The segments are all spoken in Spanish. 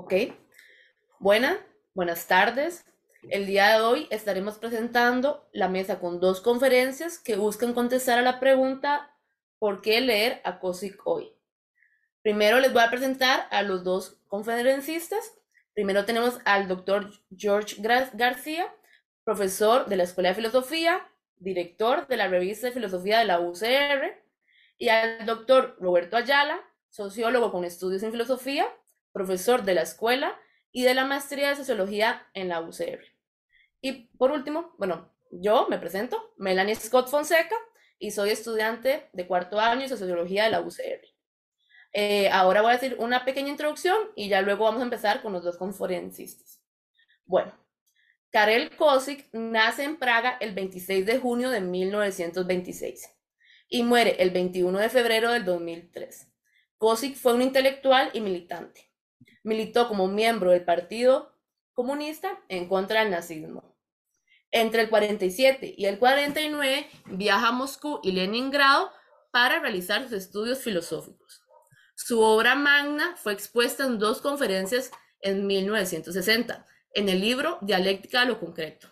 Ok, buenas tardes. El día de hoy estaremos presentando la mesa con dos conferencias que buscan contestar a la pregunta ¿por qué leer a Cosic hoy? Primero les voy a presentar a los dos conferencistas. Primero tenemos al doctor George García, profesor de la Escuela de Filosofía, director de la revista de filosofía de la UCR, y al doctor Roberto Ayala, sociólogo con estudios en filosofía, profesor de la escuela y de la maestría de sociología en la UCR. Y por último, bueno, yo me presento, Melanie Scott Fonseca, y soy estudiante de cuarto año de sociología de la UCR. Ahora voy a decir una pequeña introducción y ya luego vamos a empezar con los dos conferencistas. Bueno, Karel Kosik nace en Praga el 26 de junio de 1926 y muere el 21 de febrero del 2003. Kosik fue un intelectual y militante. Militó como miembro del Partido Comunista en contra del nazismo. Entre el 47 y el 49 viaja a Moscú y Leningrado para realizar sus estudios filosóficos. Su obra magna fue expuesta en dos conferencias en 1960, en el libro Dialéctica de lo Concreto.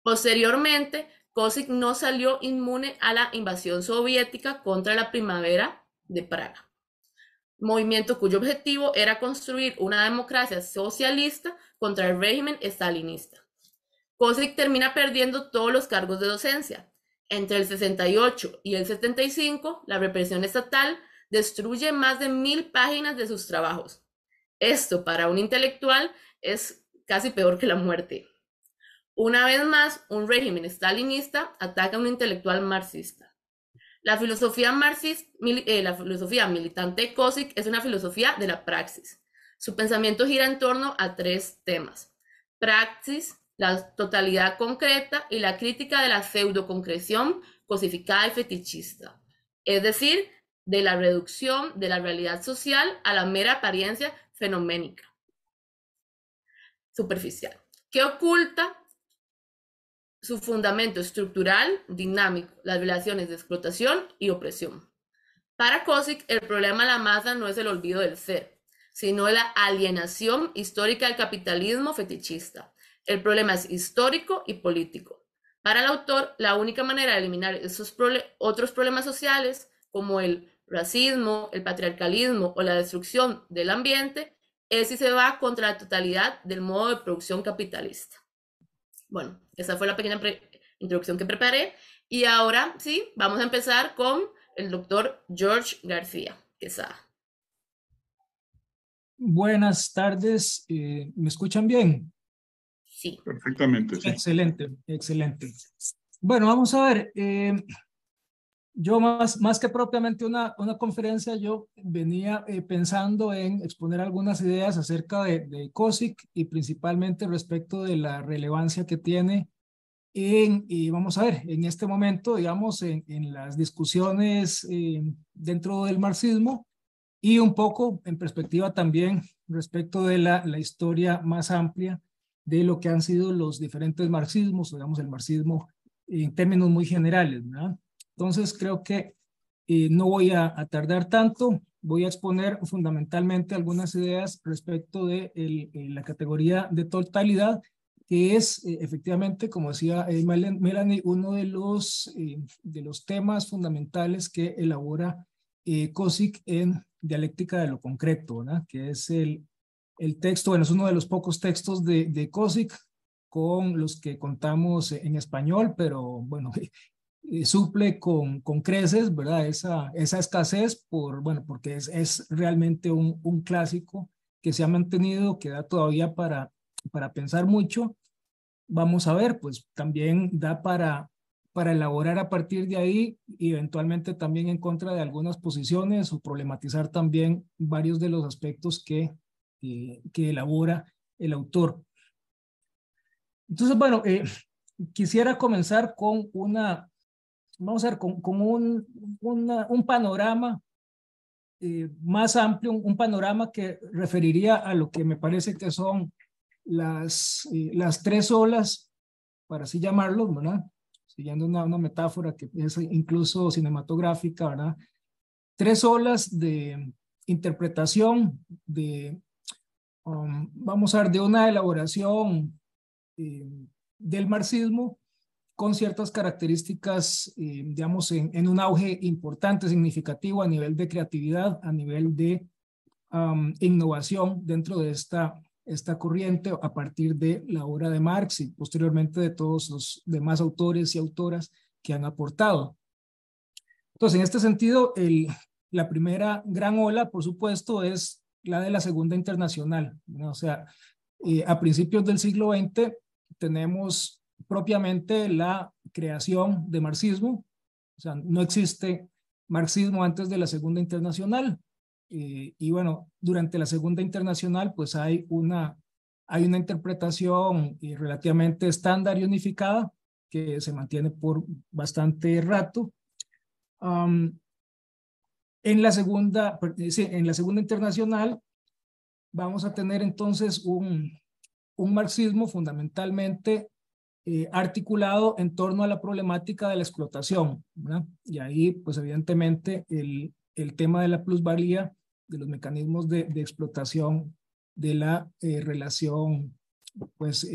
Posteriormente, Kosik no salió inmune a la invasión soviética contra la Primavera de Praga, movimiento cuyo objetivo era construir una democracia socialista contra el régimen estalinista. Kosik termina perdiendo todos los cargos de docencia. Entre el 68 y el 75, la represión estatal destruye más de 1000 páginas de sus trabajos. Esto para un intelectual es casi peor que la muerte. Una vez más, un régimen stalinista ataca a un intelectual marxista. La filosofía militante de Kosik es una filosofía de la praxis. Su pensamiento gira en torno a tres temas: praxis, la totalidad concreta y la crítica de la pseudoconcreción cosificada y fetichista, es decir, de la reducción de la realidad social a la mera apariencia fenoménica, superficial, que oculta su fundamento estructural, dinámico, las relaciones de explotación y opresión. Para Kosik, el problema de la masa no es el olvido del ser, sino la alienación histórica del capitalismo fetichista. El problema es histórico y político. Para el autor, la única manera de eliminar esos otros problemas sociales, como el racismo, el patriarcalismo o la destrucción del ambiente, es si se va contra la totalidad del modo de producción capitalista. Bueno, esa fue la pequeña introducción que preparé. Y ahora sí, vamos a empezar con el doctor George García Quesada. Buenas tardes, ¿me escuchan bien? Sí. Perfectamente, sí. Excelente, excelente. Bueno, vamos a ver, yo más que propiamente una conferencia, yo venía pensando en exponer algunas ideas acerca de Kosik y principalmente respecto de la relevancia que tiene y vamos a ver, en este momento, digamos, en las discusiones dentro del marxismo y un poco en perspectiva también respecto de la historia más amplia de lo que han sido los diferentes marxismos, digamos, el marxismo en términos muy generales, ¿verdad? Entonces, creo que no voy a tardar tanto, voy a exponer fundamentalmente algunas ideas respecto de la categoría de totalidad, que es efectivamente, como decía Melanie, uno de los temas fundamentales que elabora Kosik en Dialéctica de lo Concreto, ¿verdad? Que es el texto, bueno, es uno de los pocos textos de Kosik con los que contamos en español, pero bueno, suple con creces, ¿verdad? Esa escasez bueno, porque es realmente un clásico que se ha mantenido, que da todavía para pensar mucho. Vamos a ver, pues también da para elaborar a partir de ahí y eventualmente también en contra de algunas posiciones o problematizar también varios de los aspectos que elabora el autor. Entonces, bueno, quisiera comenzar con vamos a ver, con un panorama más amplio, un panorama que referiría a lo que me parece que son las tres olas, para así llamarlo, ¿verdad? Siguiendo una metáfora que es incluso cinematográfica, ¿verdad? Tres olas de interpretación vamos a ver, de una elaboración del marxismo con ciertas características, digamos, en un auge importante, significativo a nivel de creatividad, a nivel de innovación dentro de esta corriente a partir de la obra de Marx y posteriormente de todos los demás autores y autoras que han aportado. Entonces, en este sentido, la primera gran ola, por supuesto, es la de la Segunda Internacional, ¿no? O sea, a principios del siglo XX tenemos propiamente la creación de marxismo, o sea, no existe marxismo antes de la Segunda Internacional, y bueno, durante la Segunda Internacional pues hay una interpretación relativamente estándar y unificada que se mantiene por bastante rato. En la segunda, sí, en la Segunda Internacional vamos a tener entonces un marxismo fundamentalmente articulado en torno a la problemática de la explotación, ¿verdad? Y ahí, pues evidentemente, el tema de la plusvalía, de los mecanismos de explotación, de la relación, pues,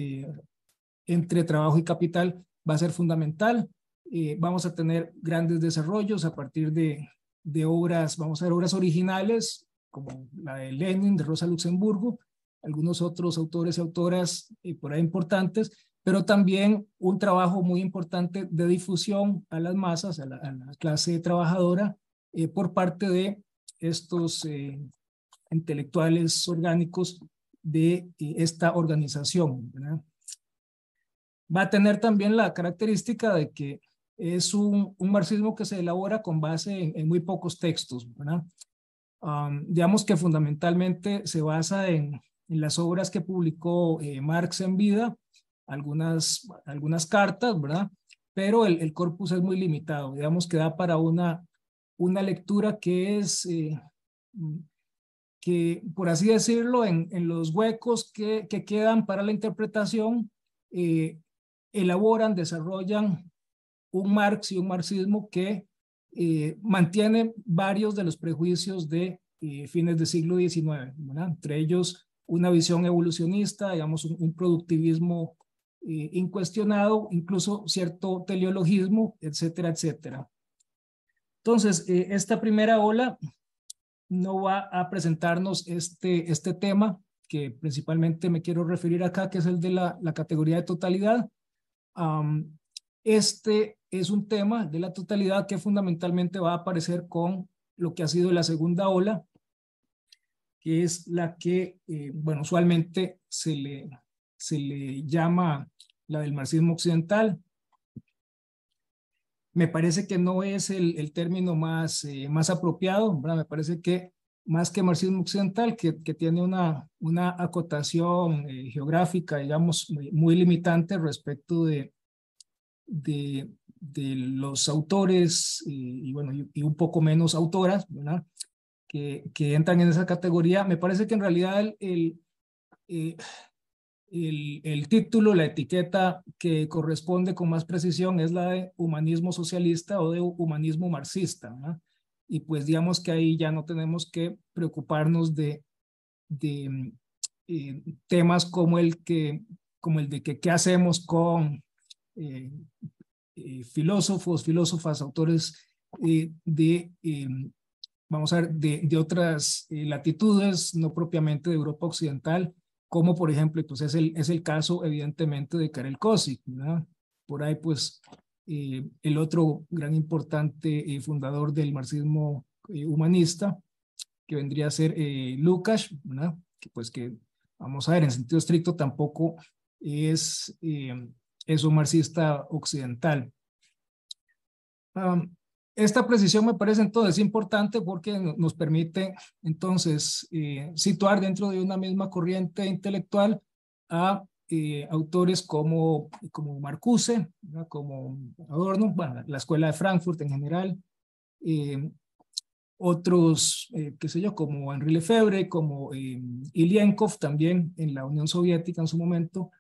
entre trabajo y capital va a ser fundamental. Vamos a tener grandes desarrollos a partir de obras, vamos a ver obras originales, como la de Lenin, de Rosa Luxemburgo, algunos otros autores y autoras por ahí importantes, pero también un trabajo muy importante de difusión a las masas, a la clase trabajadora, por parte de estos intelectuales orgánicos de esta organización, ¿verdad? Va a tener también la característica de que es un marxismo que se elabora con base en muy pocos textos, ¿verdad? Digamos que fundamentalmente se basa en las obras que publicó Marx en vida, algunas cartas, ¿verdad? Pero el corpus es muy limitado, digamos que da para una lectura que es, que por así decirlo, en los huecos que quedan para la interpretación, elaboran, desarrollan un Marx y un marxismo que mantiene varios de los prejuicios de fines del siglo XIX, ¿verdad? Entre ellos una visión evolucionista, digamos, un productivismo incuestionado, incluso cierto teleologismo, etcétera, etcétera. Entonces, esta primera ola no va a presentarnos este tema que principalmente me quiero referir acá, que es el de la categoría de totalidad. Este es un tema de la totalidad que fundamentalmente va a aparecer con lo que ha sido la segunda ola, que es la que, bueno, usualmente se le llama la del marxismo occidental. Me parece que no es el término más apropiado, ¿verdad? Me parece que más que marxismo occidental, que tiene una acotación geográfica, digamos, muy limitante respecto de los autores y bueno, y un poco menos autoras, ¿verdad? Que entran en esa categoría. Me parece que en realidad eh, el título, la etiqueta que corresponde con más precisión es la de humanismo socialista o de humanismo marxista, ¿verdad? Y pues digamos que ahí ya no tenemos que preocuparnos de temas como el de que qué hacemos con eh, filósofas, autores vamos a ver, de otras latitudes, no propiamente de Europa Occidental, como por ejemplo, pues es el caso evidentemente de Karel Kosik, ¿verdad? Por ahí pues el otro gran importante fundador del marxismo humanista, que vendría a ser Lukács, ¿verdad? Que pues que, vamos a ver, en sentido estricto tampoco es un marxista occidental. Esta precisión me parece entonces importante porque nos permite entonces situar dentro de una misma corriente intelectual a autores como Marcuse, ¿verdad? Como Adorno, bueno, la escuela de Frankfurt en general, otros, qué sé yo, como Henri Lefebvre, como Ilienkov también en la Unión Soviética en su momento,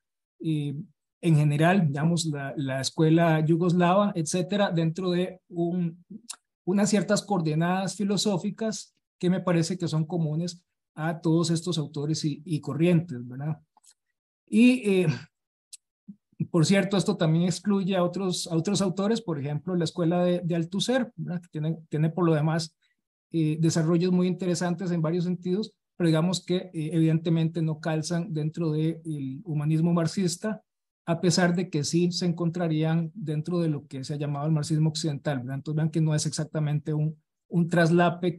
en general, digamos, la escuela yugoslava, etcétera, dentro de unas ciertas coordenadas filosóficas que me parece que son comunes a todos estos autores y corrientes, ¿verdad? Y por cierto, esto también excluye a otros autores, por ejemplo, la escuela de Althusser, ¿verdad? Que tiene por lo demás desarrollos muy interesantes en varios sentidos, pero digamos que evidentemente no calzan dentro del humanismo marxista, a pesar de que sí se encontrarían dentro de lo que se ha llamado el marxismo occidental, ¿verdad? Entonces vean que no es exactamente un traslape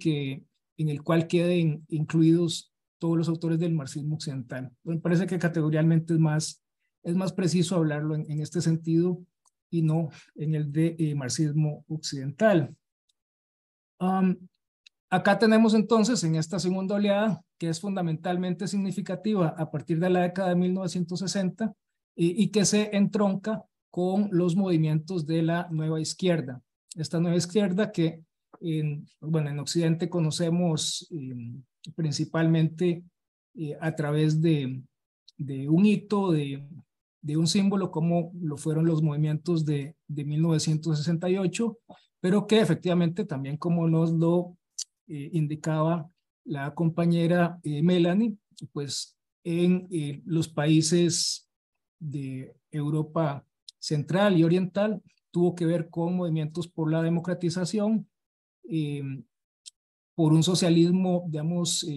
en el cual queden incluidos todos los autores del marxismo occidental. Me parece que categorialmente es más preciso hablarlo en este sentido y no en el de marxismo occidental. Acá tenemos entonces en esta segunda oleada, que es fundamentalmente significativa a partir de la década de 1960 y que se entronca con los movimientos de la nueva izquierda. Esta nueva izquierda que bueno, en Occidente conocemos principalmente a través de un hito, de un símbolo como lo fueron los movimientos de 1968, pero que efectivamente también como nos lo indicaba la compañera Melanie, pues en los países de Europa Central y Oriental tuvo que ver con movimientos por la democratización, eh, por un socialismo, digamos,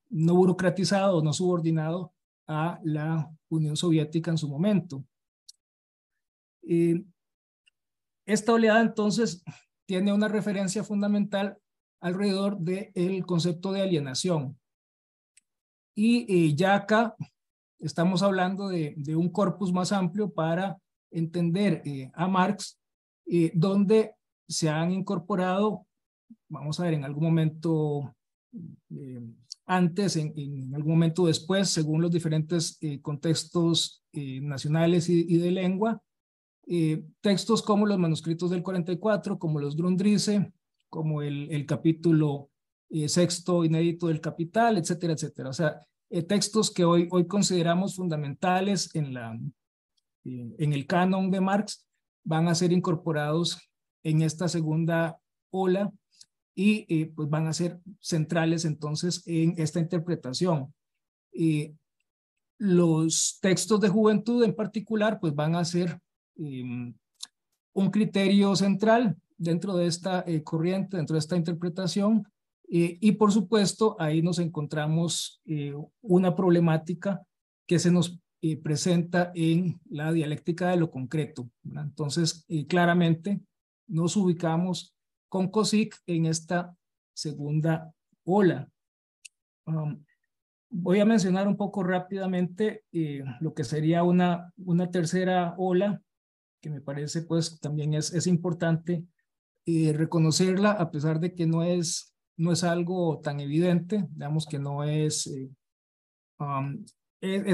no burocratizado, no subordinado a la Unión Soviética en su momento. Esta oleada entonces tiene una referencia fundamental alrededor del concepto de alienación. Y ya acá estamos hablando de un corpus más amplio para entender a Marx, donde se han incorporado, vamos a ver, en algún momento antes, en algún momento después, según los diferentes contextos nacionales y de lengua, textos como los manuscritos del 44, como los Grundrisse, como el capítulo sexto inédito del Capital, etcétera, etcétera. O sea, textos que hoy consideramos fundamentales en el canon de Marx van a ser incorporados en esta segunda ola y pues van a ser centrales entonces en esta interpretación. Los textos de juventud en particular pues van a ser un criterio central dentro de esta corriente, dentro de esta interpretación, y por supuesto ahí nos encontramos una problemática que se nos presenta en la dialéctica de lo concreto, ¿verdad? Entonces claramente nos ubicamos con Cosick en esta segunda ola. Voy a mencionar un poco rápidamente lo que sería una tercera ola, que me parece pues también es importante reconocerla, a pesar de que no es algo tan evidente, digamos que no es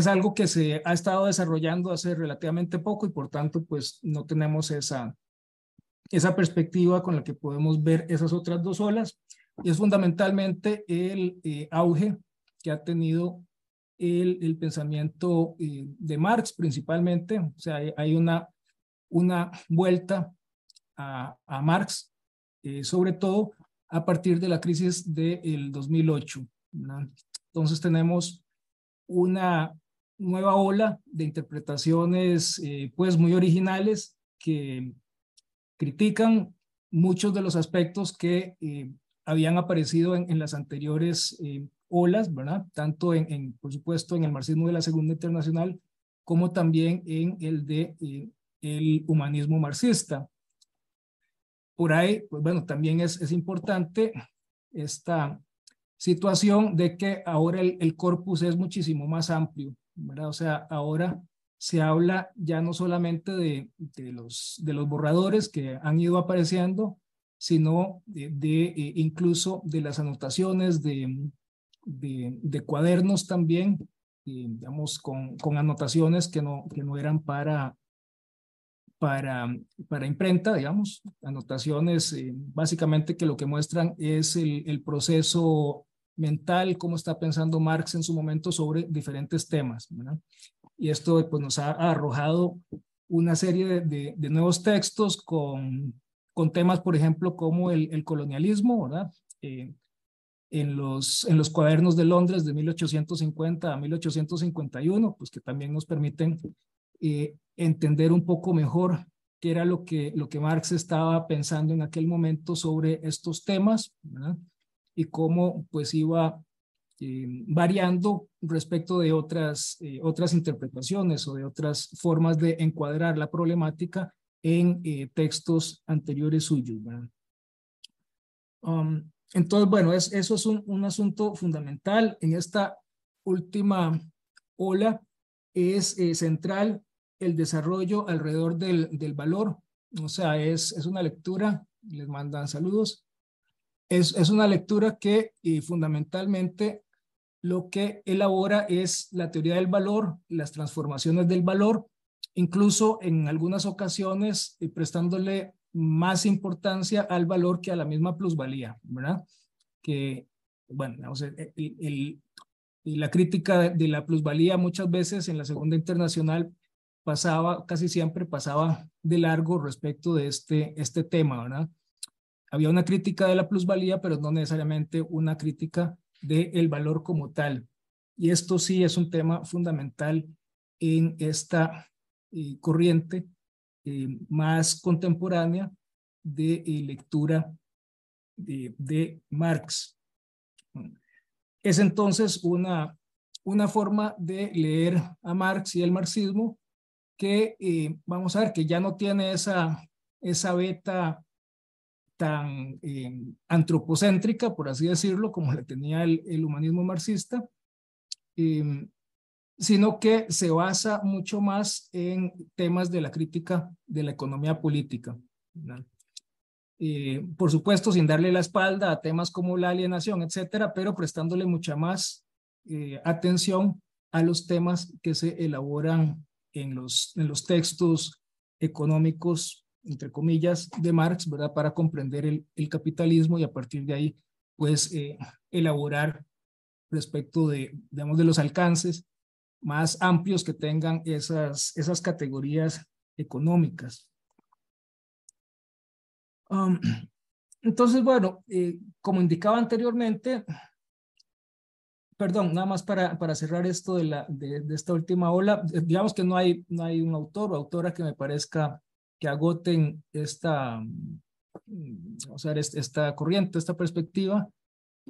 algo que se ha estado desarrollando hace relativamente poco y por tanto pues no tenemos esa perspectiva con la que podemos ver esas otras dos olas, y es fundamentalmente el auge que ha tenido el pensamiento de Marx principalmente. O sea, hay una vuelta a Marx, sobre todo a partir de la crisis del 2008, ¿no? Entonces tenemos una nueva ola de interpretaciones pues muy originales que critican muchos de los aspectos que habían aparecido en las anteriores olas, ¿verdad? Tanto por supuesto, en el marxismo de la Segunda Internacional, como también en el de el humanismo marxista. Por ahí, pues bueno, también es importante esta situación de que ahora el corpus es muchísimo más amplio, ¿verdad? O sea, ahora se habla ya no solamente de los borradores que han ido apareciendo, sino incluso de las anotaciones de cuadernos también, digamos, con anotaciones que no eran para imprenta, digamos, anotaciones básicamente que lo que muestran es el proceso mental, cómo está pensando Marx en su momento sobre diferentes temas, ¿verdad? Y esto pues, nos ha arrojado una serie de nuevos textos con temas, por ejemplo, como el colonialismo, ¿verdad? en los cuadernos de Londres de 1850 a 1851, pues que también nos permiten entender un poco mejor qué era lo que Marx estaba pensando en aquel momento sobre estos temas, ¿verdad? Y cómo pues iba variando respecto de otras interpretaciones o de otras formas de encuadrar la problemática en textos anteriores suyos, ¿verdad? Entonces, bueno, eso es un asunto fundamental. En esta última ola es central el desarrollo alrededor del valor. O sea, es una lectura, les mandan saludos, es una lectura que fundamentalmente lo que elabora es la teoría del valor, las transformaciones del valor, incluso en algunas ocasiones prestándole más importancia al valor que a la misma plusvalía, ¿verdad? Que, bueno, vamos a ver, la crítica de la plusvalía muchas veces en la Segunda Internacional casi siempre pasaba de largo respecto de este tema, ¿verdad? Había una crítica de la plusvalía, pero no necesariamente una crítica del valor como tal. Y esto sí es un tema fundamental en esta corriente más contemporánea de lectura de Marx. Es entonces una forma de leer a Marx y el marxismo que vamos a ver que ya no tiene esa beta tan antropocéntrica, por así decirlo, como la tenía el humanismo marxista, sino que se basa mucho más en temas de la crítica de la economía política, ¿verdad? Por supuesto, sin darle la espalda a temas como la alienación, etcétera, pero prestándole mucha más atención a los temas que se elaboran en los textos económicos, entre comillas, de Marx, ¿verdad? Para comprender el capitalismo y a partir de ahí, pues, elaborar respecto digamos, de los alcances más amplios que tengan esas categorías económicas. Entonces, bueno, como indicaba anteriormente, perdón, nada más para cerrar esto de esta última ola, digamos que no hay un autor o autora que me parezca que agoten o sea, esta corriente, esta perspectiva,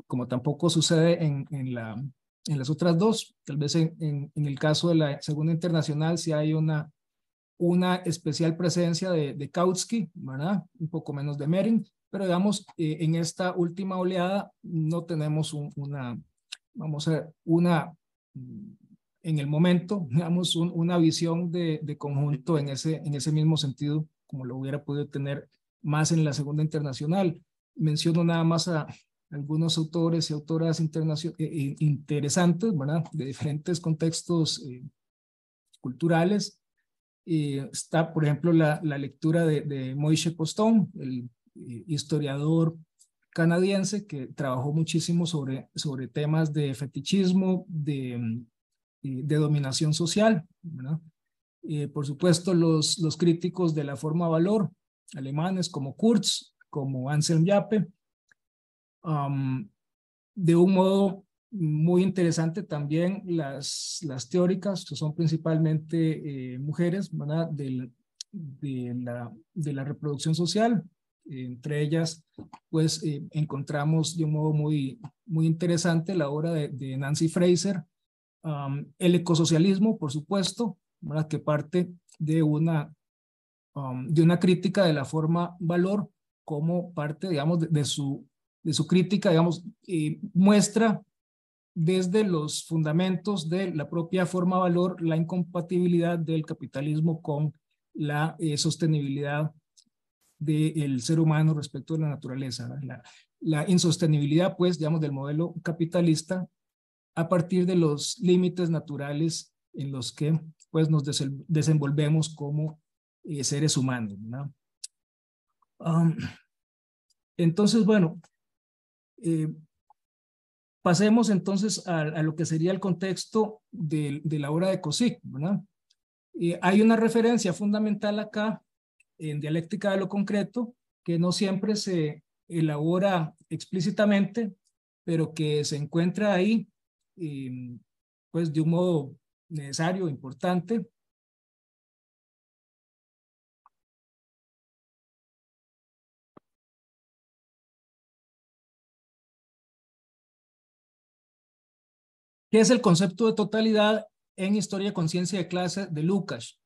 como tampoco sucede en las otras dos. Tal vez en el caso de la Segunda Internacional sí hay una especial presencia de Kautsky, ¿verdad? Un poco menos de Mering, pero digamos, en esta última oleada no tenemos vamos a ver, en el momento, digamos, una visión de conjunto en ese mismo sentido, como lo hubiera podido tener más en la Segunda Internacional. Menciono nada más a algunos autores y autoras interesantes, ¿verdad? De diferentes contextos culturales. Está, por ejemplo, la lectura de Moishe Postón, el historiador canadiense que trabajó muchísimo sobre temas de fetichismo, de dominación social, ¿verdad? Por supuesto, los críticos de la forma valor, alemanes como Kurz, como Anselm Jappe, de un modo muy interesante también las teóricas, que son principalmente mujeres, ¿verdad? De la reproducción social. Entre ellas, pues encontramos de un modo muy interesante la obra de Nancy Fraser, el ecosocialismo, por supuesto, ¿verdad? Que parte de una crítica de la forma valor como parte, digamos, de su crítica, digamos, muestra desde los fundamentos de la propia forma valor la incompatibilidad del capitalismo con la sostenibilidad del ser humano respecto de la naturaleza. La insostenibilidad, pues, digamos, del modelo capitalista a partir de los límites naturales en los que, pues, nos desenvolvemos como seres humanos, ¿no? Entonces, bueno, pasemos entonces a lo que sería el contexto de la obra de Cauchy, ¿verdad? Hay una referencia fundamental acá en dialéctica de lo concreto que no siempre se elabora explícitamente, pero que se encuentra ahí, pues de un modo necesario, importante. ¿Qué es el concepto de totalidad en Historia, Conciencia de Clase de Lukács?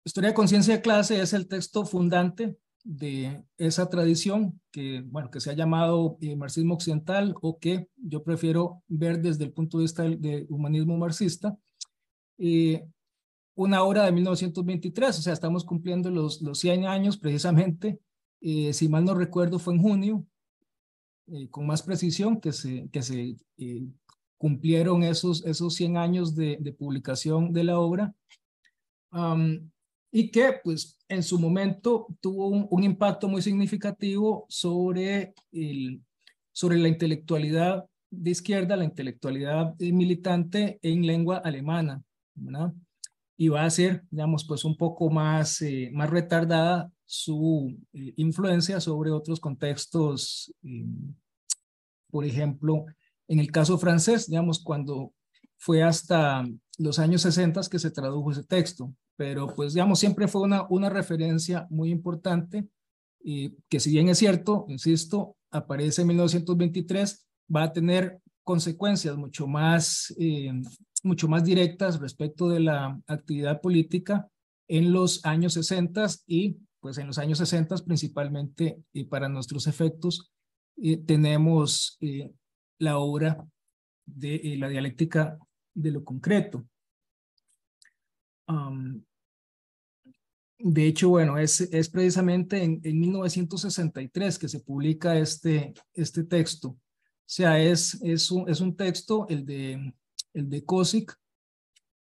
Historia de Conciencia de Clase es el texto fundante de esa tradición que, bueno, que se ha llamado marxismo occidental, o que yo prefiero ver desde el punto de vista del humanismo marxista. Una obra de 1923, o sea, estamos cumpliendo los 100 años precisamente. Si mal no recuerdo, fue en junio, con más precisión, que se cumplieron esos 100 años de publicación de la obra. Y que pues en su momento tuvo un impacto muy significativo sobre la intelectualidad de izquierda, la intelectualidad militante en lengua alemana, ¿verdad? Y va a ser, digamos, pues un poco más retardada su influencia sobre otros contextos. Por ejemplo, en el caso francés, digamos, cuando fue hasta los años 60 que se tradujo ese texto, pero pues, digamos, siempre fue una referencia muy importante, y que, si bien es cierto, insisto, aparece en 1923, va a tener consecuencias mucho más directas respecto de la actividad política en los años 60, y pues en los años 60 principalmente, y para nuestros efectos, tenemos la obra de la dialéctica de lo concreto. De hecho, bueno, es precisamente en 1963 que se publica este texto. O sea, es un texto, el de Kozik,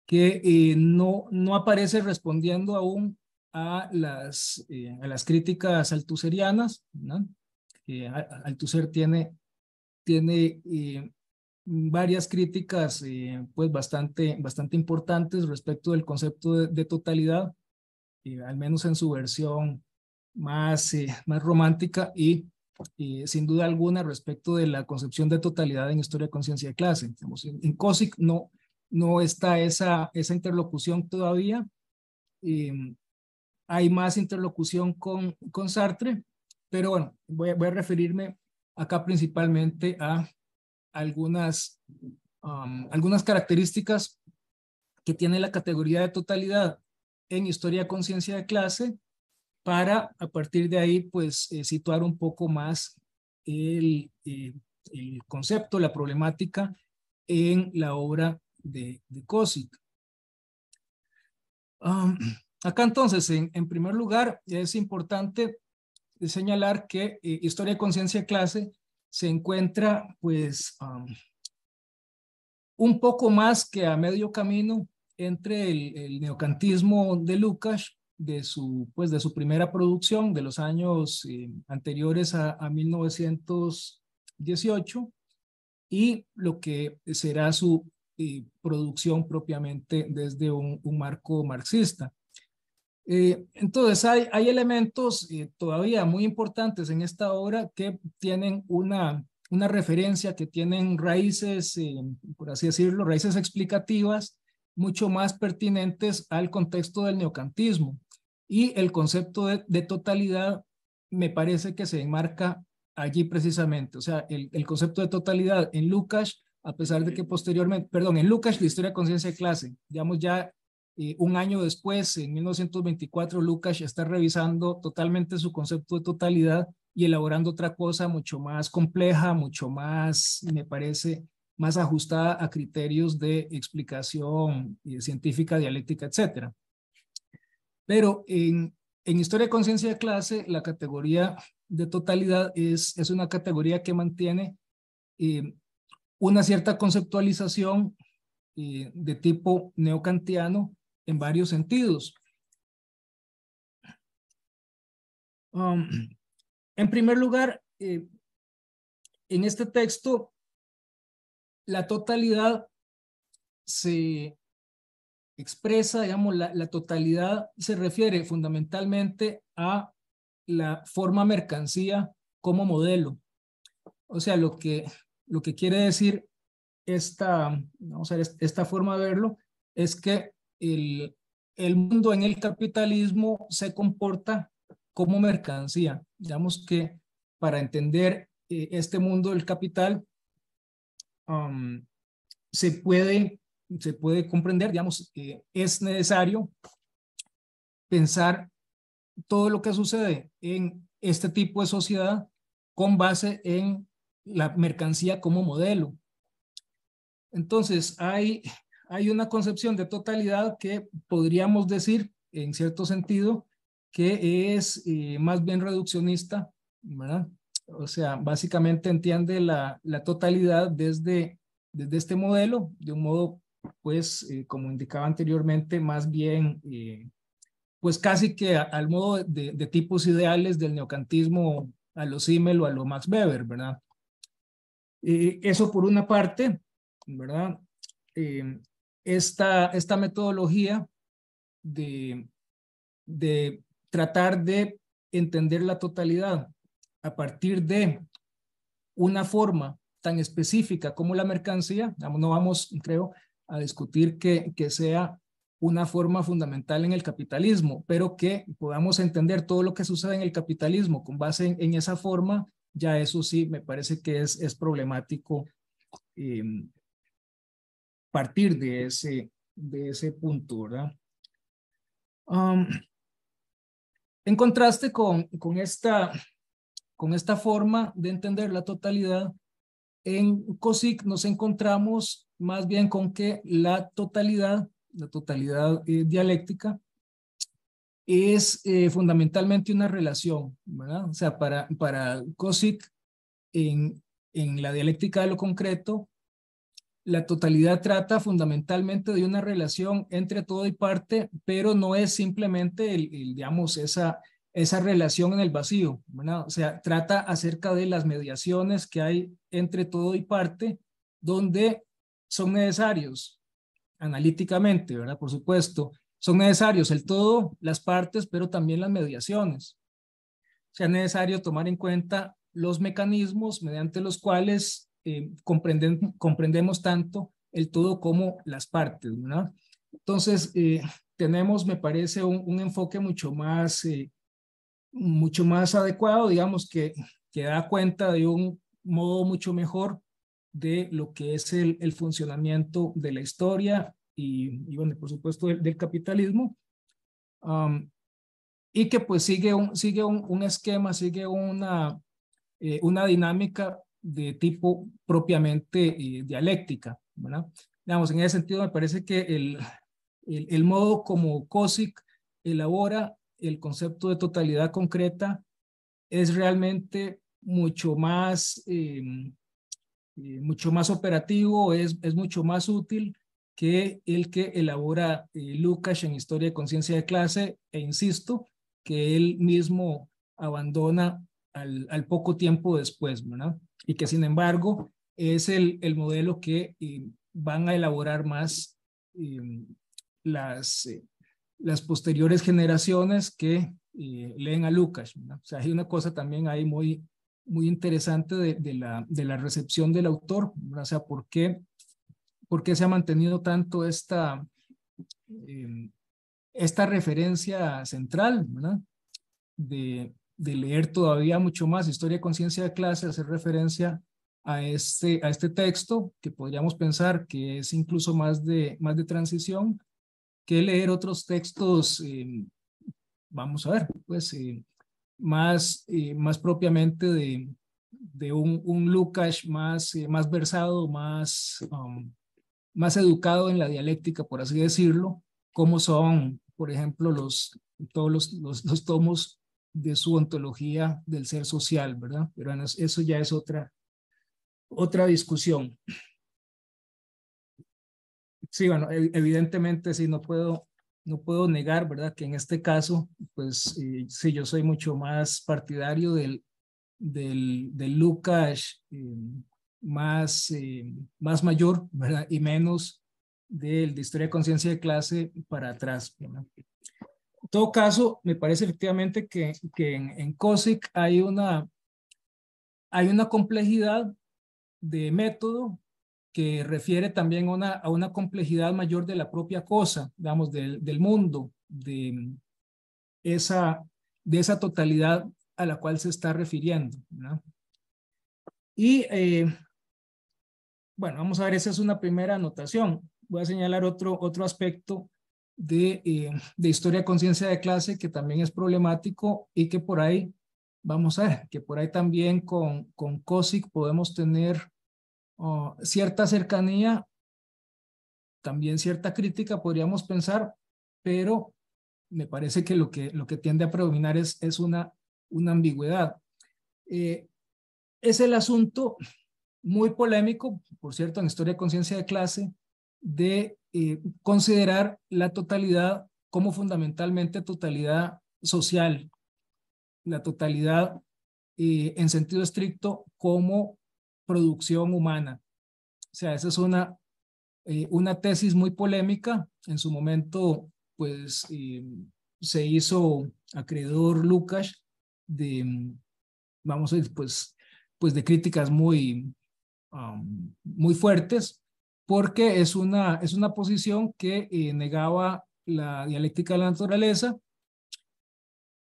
que no aparece respondiendo aún a las críticas althuserianas, ¿no? Althusser tiene varias críticas pues bastante importantes respecto del concepto de totalidad, al menos en su versión más romántica, y sin duda alguna respecto de la concepción de totalidad en Historia, Conciencia de Clase. Digamos, en Kozik no está esa interlocución todavía. Hay más interlocución con Sartre, pero bueno, voy a referirme acá principalmente a algunas características que tiene la categoría de totalidad en Historia, Conciencia de Clase, para a partir de ahí pues situar un poco más el concepto, la problemática en la obra de Kozik. Acá entonces, en primer lugar, es importante señalar que Historia, Conciencia de Clase se encuentra pues un poco más que a medio camino entre el neocantismo de Lukács, de su primera producción de los años anteriores a 1918, y lo que será su producción propiamente desde un marco marxista. Entonces hay elementos todavía muy importantes en esta obra que tienen una referencia, que tienen raíces, por así decirlo, raíces explicativas mucho más pertinentes al contexto del neocantismo, y el concepto de totalidad me parece que se enmarca allí precisamente. O sea, el concepto de totalidad en Lukács, a pesar de que posteriormente, perdón, en Lukács, la Historia, Conciencia de Clase, digamos ya un año después, en 1924, Lukács está revisando totalmente su concepto de totalidad y elaborando otra cosa mucho más compleja, mucho más, me parece, más ajustada a criterios de explicación científica, dialéctica, etcétera. Pero en Historia, Conciencia de Clase, la categoría de totalidad es una categoría que mantiene una cierta conceptualización de tipo neocantiano en varios sentidos. En primer lugar, en este texto, la totalidad se expresa, digamos, la totalidad se refiere fundamentalmente a la forma mercancía como modelo. O sea, lo que quiere decir vamos a ver, esta forma de verlo es que el mundo en el capitalismo se comporta como mercancía. Digamos que para entender este mundo del capital, um, se puede, se puede comprender, digamos, que es necesario pensar todo lo que sucede en este tipo de sociedad con base en la mercancía como modelo. Entonces, hay una concepción de totalidad que podríamos decir, en cierto sentido, que es más bien reduccionista, ¿verdad? O sea, básicamente entiende la totalidad desde este modelo, de un modo, pues, como indicaba anteriormente, más bien, pues casi que al modo de tipos ideales del neocantismo a lo Simmel o a lo Max Weber, ¿verdad? Eso por una parte, ¿verdad? Eh, esta metodología de, de tratar de entender la totalidad a partir de una forma tan específica como la mercancía, no vamos, creo, a discutir que sea una forma fundamental en el capitalismo, pero que podamos entender todo lo que sucede en el capitalismo con base en esa forma, ya eso sí me parece que es problemático eh, partir de ese punto, ¿verdad? Um, en contraste con esta forma de entender la totalidad, en COSIC nos encontramos más bien con que la totalidad dialéctica, es fundamentalmente una relación, ¿verdad? O sea, para COSIC, en la dialéctica de lo concreto, la totalidad trata fundamentalmente de una relación entre todo y parte, pero no es simplemente digamos, esa relación en el vacío, ¿verdad? O sea, trata acerca de las mediaciones que hay entre todo y parte, donde son necesarios analíticamente, ¿verdad? Por supuesto, son necesarios el todo, las partes, pero también las mediaciones. O sea, es necesario tomar en cuenta los mecanismos mediante los cuales comprendemos tanto el todo como las partes, ¿no? Entonces, tenemos, me parece, un enfoque mucho más adecuado, digamos, que da cuenta de un modo mucho mejor de lo que es el funcionamiento de la historia y bueno, por supuesto, del capitalismo. Um, y que pues sigue un esquema, sigue una dinámica de tipo propiamente dialéctica, ¿verdad? Digamos, en ese sentido me parece que el modo como COSIC elabora el concepto de totalidad concreta es realmente mucho más operativo, es mucho más útil que el que elabora Lukács en Historia de Conciencia de Clase, e insisto, que él mismo abandona al poco tiempo después, ¿verdad? Y que sin embargo es el modelo que van a elaborar más eh, las, eh, las posteriores generaciones que leen a Lukács, ¿verdad? O sea, hay una cosa también ahí muy interesante de la recepción del autor, ¿verdad? O sea, por qué se ha mantenido tanto esta referencia central, ¿verdad? De leer todavía mucho más Historia de Conciencia de Clase, hacer referencia a este texto, que podríamos pensar que es incluso más de transición, que leer otros textos, vamos a ver, pues más propiamente de un Lukács más versado, más educado en la dialéctica, por así decirlo, como son, por ejemplo, todos los tomos de su ontología del ser social, ¿verdad? Pero bueno, eso ya es otra discusión. Sí, bueno, evidentemente sí, no puedo negar, ¿verdad? Que en este caso, pues sí, yo soy mucho más partidario del Lukács más mayor, ¿verdad? Y menos del de Historia de Conciencia de Clase para atrás, ¿verdad? En todo caso, me parece efectivamente que en COSIC hay una complejidad de método que refiere también a una complejidad mayor de la propia cosa, digamos, del mundo, esa, de esa totalidad a la cual se está refiriendo, ¿no? Y bueno, vamos a ver, esa es una primera anotación. Voy a señalar otro aspecto de historia de conciencia de clase que también es problemático y que por ahí, vamos a ver, que por ahí también con COSIC podemos tener cierta cercanía, también cierta crítica, podríamos pensar, pero me parece que lo que tiende a predominar es una ambigüedad. Es el asunto muy polémico, por cierto, en historia de conciencia de clase, de considerar la totalidad como fundamentalmente totalidad social, la totalidad en sentido estricto como producción humana. O sea, esa es una tesis muy polémica. En su momento, pues, se hizo acreedor Lukács de, vamos a decir, pues de críticas muy fuertes, porque es una posición que negaba la dialéctica de la naturaleza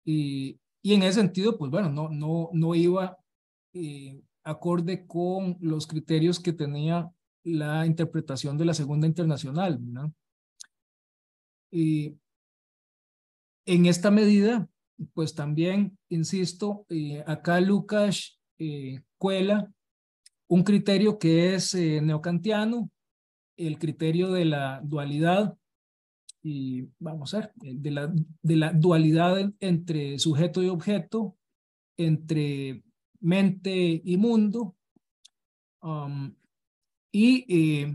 y en ese sentido, pues bueno, no iba acorde con los criterios que tenía la interpretación de la Segunda Internacional, ¿no? Y en esta medida, pues también, insisto, acá Lukács cuela un criterio que es neocantiano, el criterio de la dualidad, y vamos a ver, de la dualidad entre sujeto y objeto, entre mente y mundo, um, y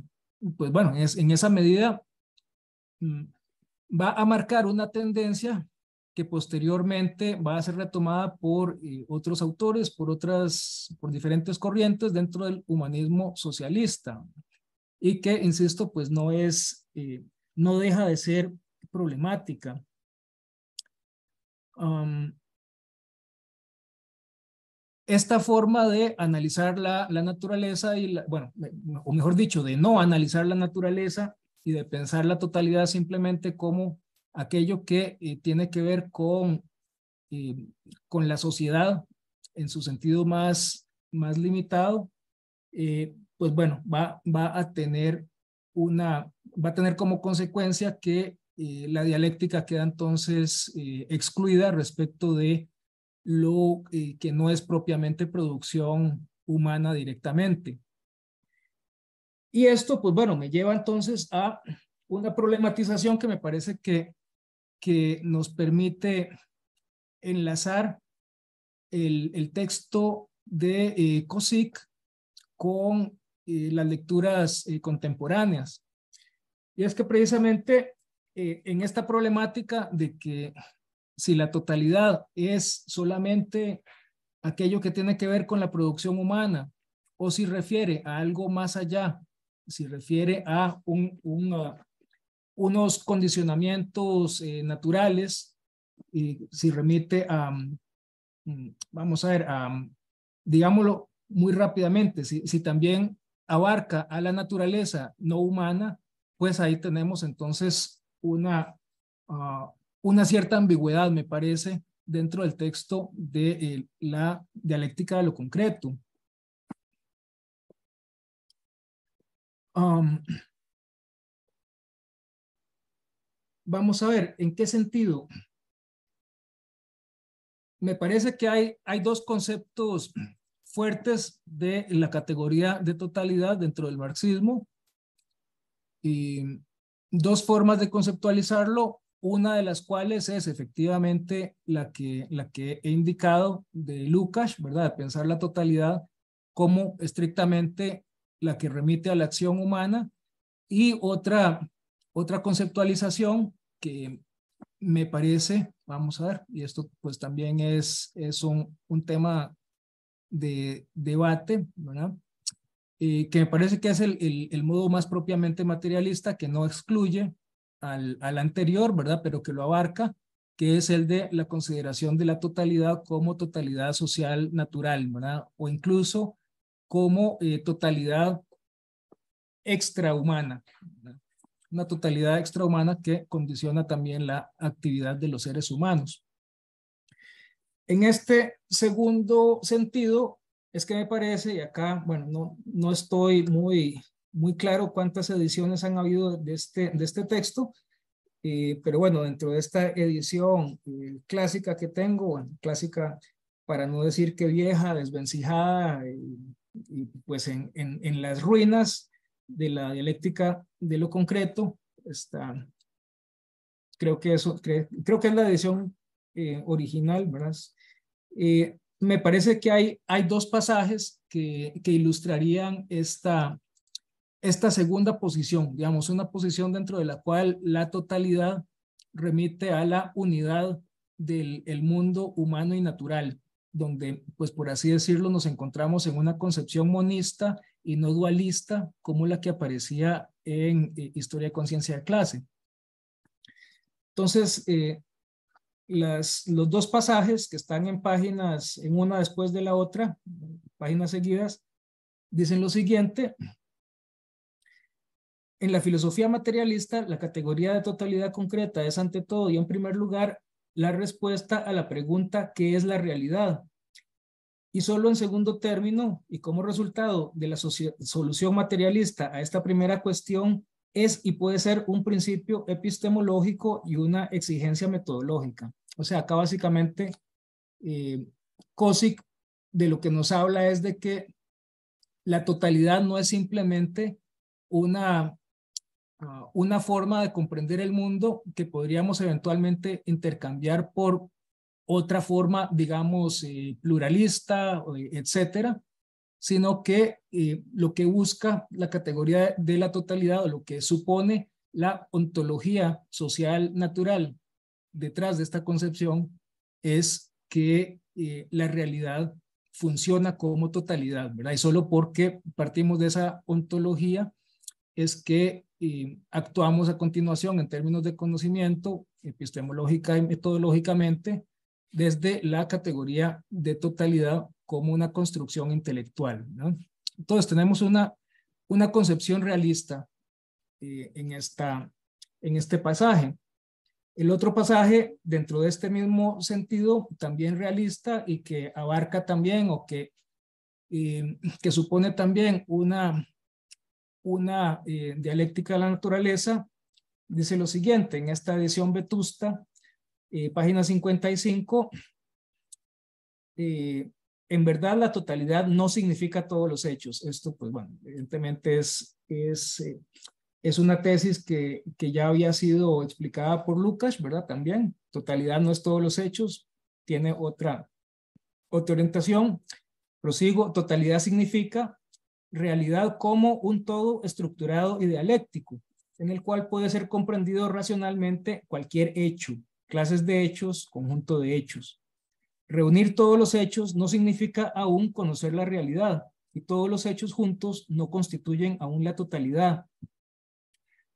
pues bueno, en esa medida mm, va a marcar una tendencia que posteriormente va a ser retomada por otros autores, por diferentes corrientes dentro del humanismo socialista y que, insisto, pues no deja de ser problemática. Um, esta forma de analizar la naturaleza bueno, o mejor dicho, de no analizar la naturaleza y de pensar la totalidad simplemente como aquello que tiene que ver eh, con la sociedad en su sentido más limitado, pues bueno, va a tener va a tener como consecuencia que la dialéctica queda entonces excluida respecto de lo que no es propiamente producción humana directamente. Y esto, pues bueno, me lleva entonces a una problematización que me parece que nos permite enlazar el texto de COSIC con las lecturas contemporáneas. Y es que precisamente en esta problemática de que si la totalidad es solamente aquello que tiene que ver con la producción humana o si refiere a algo más allá, si refiere a unos condicionamientos naturales, y si remite vamos a ver, digámoslo muy rápidamente, si también abarca a la naturaleza no humana, pues ahí tenemos entonces una cierta ambigüedad, me parece, dentro del texto de la dialéctica de lo concreto. Vamos a ver, ¿en qué sentido? Me parece que hay dos conceptos fuertes de la categoría de totalidad dentro del marxismo y dos formas de conceptualizarlo, una de las cuales es efectivamente la que he indicado de Lukács, ¿verdad? De pensar la totalidad como estrictamente la que remite a la acción humana y otra conceptualización que me parece, vamos a ver, y esto pues también es un tema de debate, ¿verdad? Que me parece que es el modo más propiamente materialista, que no excluye al anterior, ¿verdad? Pero que lo abarca, que es el de la consideración de la totalidad como totalidad social natural, ¿verdad? O incluso como totalidad extrahumana, ¿verdad? Una totalidad extrahumana que condiciona también la actividad de los seres humanos. En este segundo sentido, es que me parece, y acá, bueno, no estoy muy claro cuántas ediciones han habido de este texto, pero bueno, dentro de esta edición clásica que tengo, bueno, clásica para no decir que vieja, desvencijada, y pues en las ruinas de la dialéctica de lo concreto, está, creo que creo que es la edición original, ¿verdad? Me parece que hay dos pasajes que ilustrarían esta segunda posición, digamos, una posición dentro de la cual la totalidad remite a la unidad del el mundo humano y natural, donde, pues por así decirlo, nos encontramos en una concepción monista y no dualista como la que aparecía en Historia de Conciencia de Clase. Entonces, los dos pasajes que están en páginas, en una después de la otra, páginas seguidas, dicen lo siguiente: en la filosofía materialista, la categoría de totalidad concreta es ante todo y en primer lugar la respuesta a la pregunta ¿qué es la realidad? Y solo en segundo término, y como resultado de la solución materialista a esta primera cuestión, es y puede ser un principio epistemológico y una exigencia metodológica. O sea, acá básicamente Kozik de lo que nos habla es de que la totalidad no es simplemente una forma de comprender el mundo que podríamos eventualmente intercambiar por otra forma, digamos, pluralista, etcétera, sino que lo que busca la categoría de la totalidad, o lo que supone la ontología social natural detrás de esta concepción, es que la realidad funciona como totalidad, ¿verdad? Y solo porque partimos de esa ontología es que actuamos a continuación en términos de conocimiento, epistemológica y metodológicamente, desde la categoría de totalidad como una construcción intelectual, ¿no? Entonces tenemos una concepción realista en este pasaje. El otro pasaje, dentro de este mismo sentido, también realista y que abarca también o que supone también una dialéctica de la naturaleza, dice lo siguiente, en esta edición vetusta, página 55, en verdad la totalidad no significa todos los hechos. Esto, pues bueno, evidentemente es una tesis que ya había sido explicada por Lukács, ¿verdad? También, totalidad no es todos los hechos, tiene otra orientación. Prosigo, totalidad significa realidad como un todo estructurado y dialéctico, en el cual puede ser comprendido racionalmente cualquier hecho, clases de hechos, conjunto de hechos. Reunir todos los hechos no significa aún conocer la realidad, y todos los hechos juntos no constituyen aún la totalidad.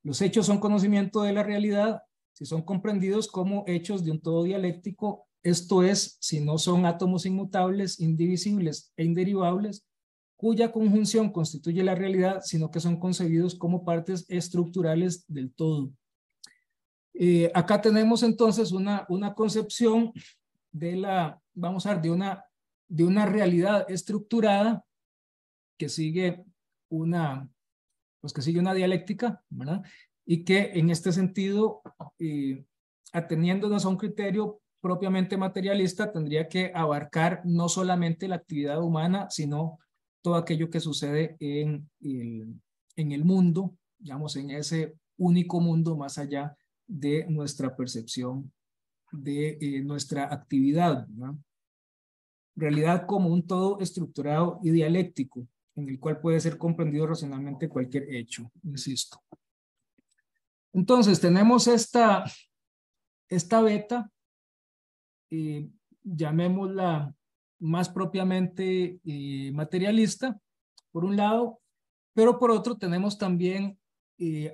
Los hechos son conocimiento de la realidad si son comprendidos como hechos de un todo dialéctico, esto es, si no son átomos inmutables, indivisibles e inderivables, cuya conjunción constituye la realidad, sino que son concebidos como partes estructurales del todo. Acá tenemos entonces una concepción vamos a ver, de una realidad estructurada que sigue que sigue una dialéctica, ¿verdad? Y que en este sentido, ateniéndonos a un criterio propiamente materialista, tendría que abarcar no solamente la actividad humana, sino todo aquello que sucede en el mundo, digamos, en ese único mundo más allá de nuestra percepción, de nuestra actividad, ¿no? Realidad como un todo estructurado y dialéctico, en el cual puede ser comprendido racionalmente cualquier hecho, insisto. Entonces, tenemos esta beta, llamémosla más propiamente materialista, por un lado, pero por otro tenemos también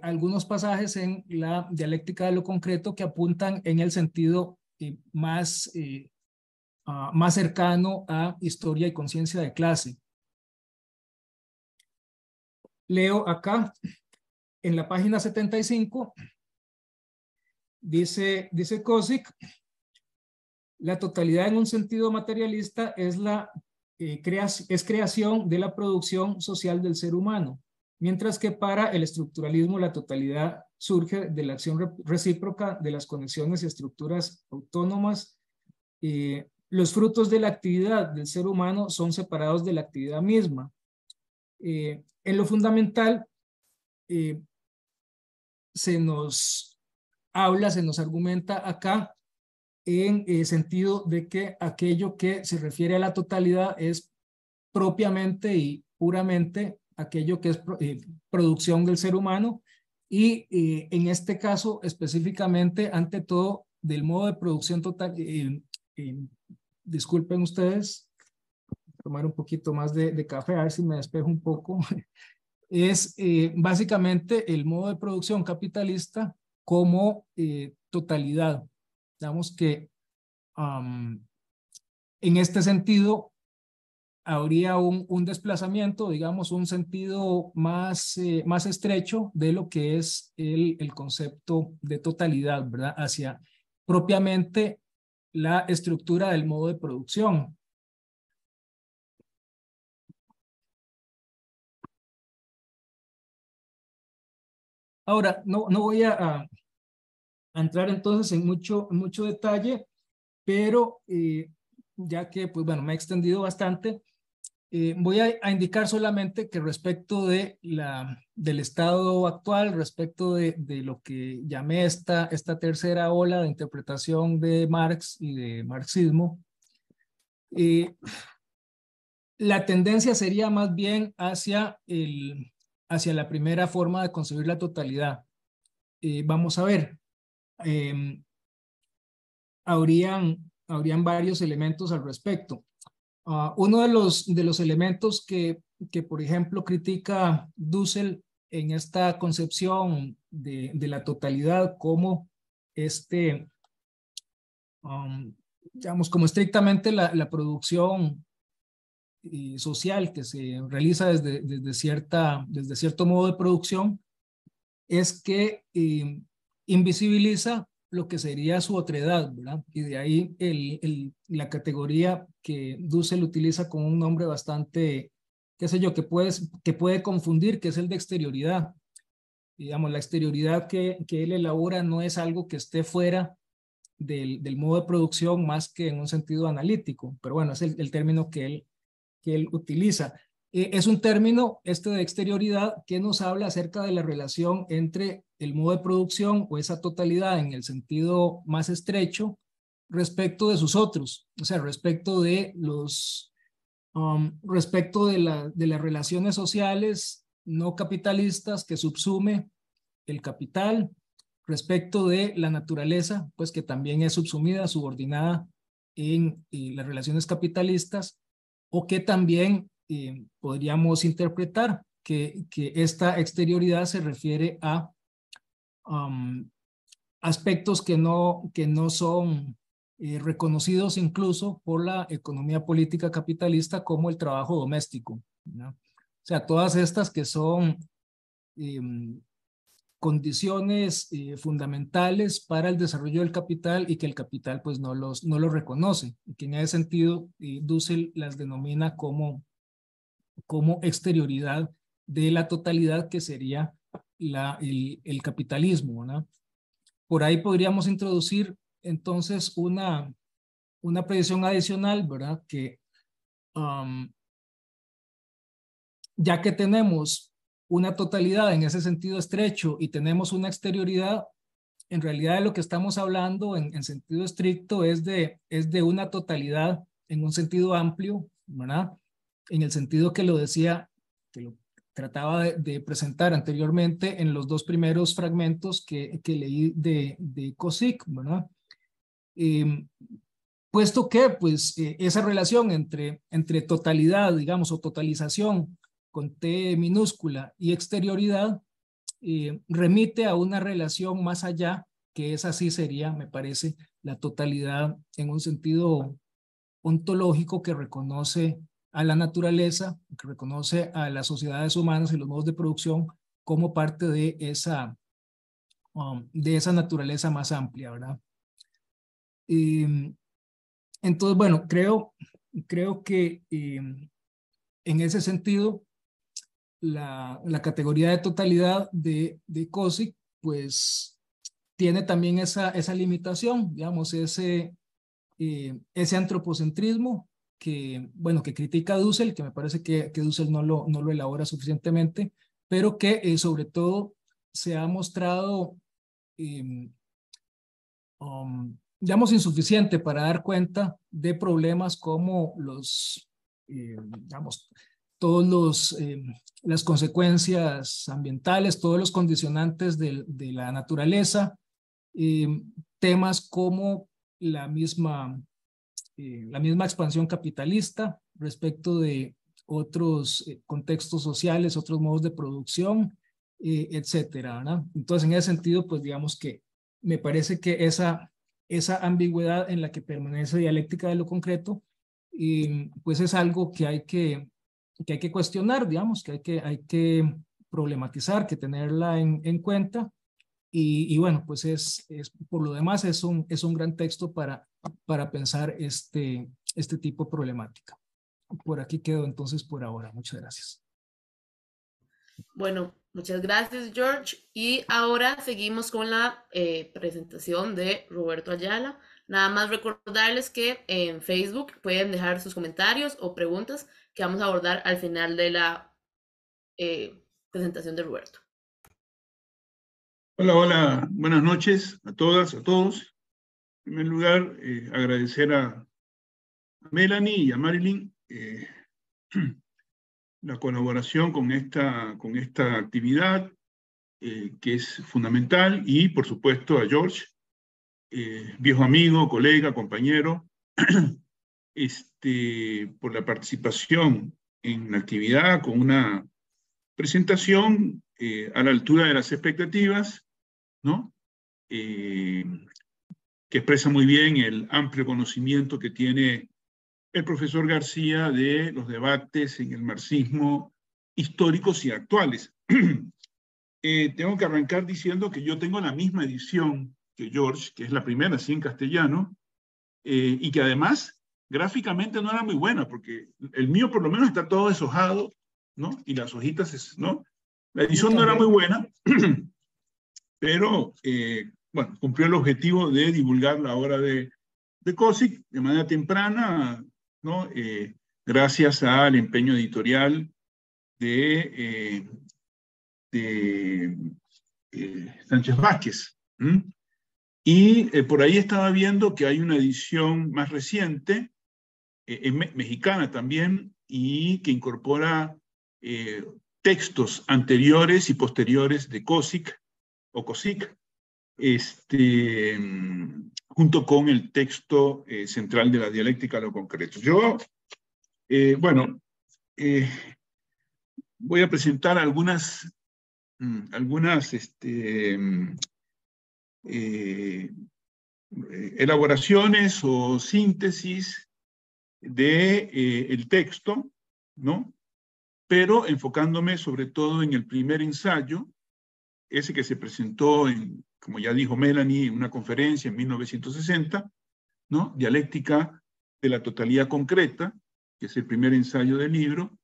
algunos pasajes en la dialéctica de lo concreto que apuntan en el sentido más, más cercano a historia y conciencia de clase. Leo acá, en la página 75, dice Kozik, la totalidad en un sentido materialista es creación de la producción social del ser humano, mientras que para el estructuralismo la totalidad surge de la acción recíproca de las conexiones y estructuras autónomas. Los frutos de la actividad del ser humano son separados de la actividad misma. En lo fundamental, se nos argumenta acá en el sentido de que aquello que se refiere a la totalidad es propiamente y puramente aquello que es producción del ser humano y en este caso específicamente ante todo del modo de producción total. Disculpen ustedes, tomar un poquito más de café, a ver si me despejo un poco. Es básicamente el modo de producción capitalista como totalidad. Digamos que en este sentido habría un desplazamiento, digamos, un sentido más, más estrecho de lo que es el concepto de totalidad, ¿verdad? Hacia propiamente la estructura del modo de producción. Ahora, no voy a entrar entonces en mucho detalle, pero ya que, pues bueno, me he extendido bastante, voy a indicar solamente que respecto del estado actual, respecto de lo que llamé esta tercera ola de interpretación de Marx y de marxismo, la tendencia sería más bien hacia la primera forma de concebir la totalidad. Vamos a ver, habrían varios elementos al respecto. Uno de los elementos que, por ejemplo, critica Dussel en esta concepción de la totalidad como digamos, como estrictamente la producción social que se realiza desde cierto modo de producción, es que invisibiliza lo que sería su otredad, ¿verdad? Y de ahí la categoría que Dussel utiliza con un nombre bastante, qué sé yo, que puede confundir, que es el de exterioridad. Digamos, la exterioridad que él elabora no es algo que esté fuera del modo de producción más que en un sentido analítico, pero bueno, es el término que él utiliza. Es un término, de exterioridad, que nos habla acerca de la relación entre el modo de producción o esa totalidad en el sentido más estrecho respecto de sus otros, o sea, respecto de las relaciones sociales no capitalistas que subsume el capital, respecto de la naturaleza, pues que también es subsumida, subordinada en las relaciones capitalistas, o que también podríamos interpretar que esta exterioridad se refiere a aspectos que no son reconocidos incluso por la economía política capitalista como el trabajo doméstico, ¿no? O sea, todas estas que son condiciones fundamentales para el desarrollo del capital y que el capital pues no los reconoce, y que en ese sentido Dussel las denomina como exterioridad de la totalidad que sería el capitalismo, ¿no? Por ahí podríamos introducir entonces una precisión adicional, ¿verdad? Que ya que tenemos una totalidad en ese sentido estrecho y tenemos una exterioridad, en realidad de lo que estamos hablando en sentido estricto es de una totalidad en un sentido amplio, ¿verdad? En el sentido que lo decía, que lo trataba de presentar anteriormente en los dos primeros fragmentos que leí de Kozik, ¿verdad? Puesto que pues esa relación entre totalidad, digamos, o totalización con T minúscula y exterioridad remite a una relación más allá que esa sí sería, me parece, la totalidad en un sentido ontológico que reconoce a la naturaleza, que reconoce a las sociedades humanas y los modos de producción como parte de esa naturaleza más amplia, ¿verdad? Y, entonces, bueno, creo que en ese sentido, la categoría de totalidad de COSIC, pues tiene también esa limitación, digamos, ese antropocentrismo que, bueno, que critica Dussel, que me parece que Dussel no lo elabora suficientemente, pero que sobre todo se ha mostrado, eh, digamos, insuficiente para dar cuenta de problemas como digamos, las consecuencias ambientales, todos los condicionantes de la naturaleza, eh, temas como la misma expansión capitalista respecto de otros contextos sociales, otros modos de producción, etcétera, ¿verdad? Entonces, en ese sentido, pues digamos que me parece que esa ambigüedad en la que permanece dialéctica de lo concreto, pues es algo que hay que cuestionar, digamos, que hay que problematizar, que tenerla en cuenta. Y bueno, pues por lo demás es un gran texto para pensar este tipo de problemática. Por aquí quedo entonces por ahora. Muchas gracias. Bueno, muchas gracias, George. Y ahora seguimos con la presentación de Roberto Ayala. Nada más recordarles que en Facebook pueden dejar sus comentarios o preguntas que vamos a abordar al final de la presentación de Roberto. Hola, hola, buenas noches a todas, a todos. En primer lugar, agradecer a Melanie y a Marilyn la colaboración con esta actividad que es fundamental, y por supuesto a George, viejo amigo, colega, compañero, por la participación en la actividad con una presentación a la altura de las expectativas, ¿no? Que expresa muy bien el amplio conocimiento que tiene el profesor García de los debates en el marxismo históricos y actuales. Tengo que arrancar diciendo que yo tengo la misma edición que George, que es la primera, así en castellano, y que además gráficamente no era muy buena, porque el mío por lo menos está todo deshojado, ¿no? Y las hojitas, ¿no? La edición no era muy buena, pero bueno, cumplió el objetivo de divulgar la obra de COSIC de manera temprana, ¿no? Gracias al empeño editorial de Sánchez Vázquez. Y por ahí estaba viendo que hay una edición más reciente, mexicana también, y que incorpora textos anteriores y posteriores de COSIC o COSIC, junto con el texto central de la dialéctica a lo concreto. Yo, bueno, voy a presentar algunas elaboraciones o síntesis del texto, ¿no? Pero enfocándome sobre todo en el primer ensayo, ese que se presentó como ya dijo Melanie, en una conferencia en 1960, ¿no? Dialéctica de la totalidad concreta, que es el primer ensayo del libro,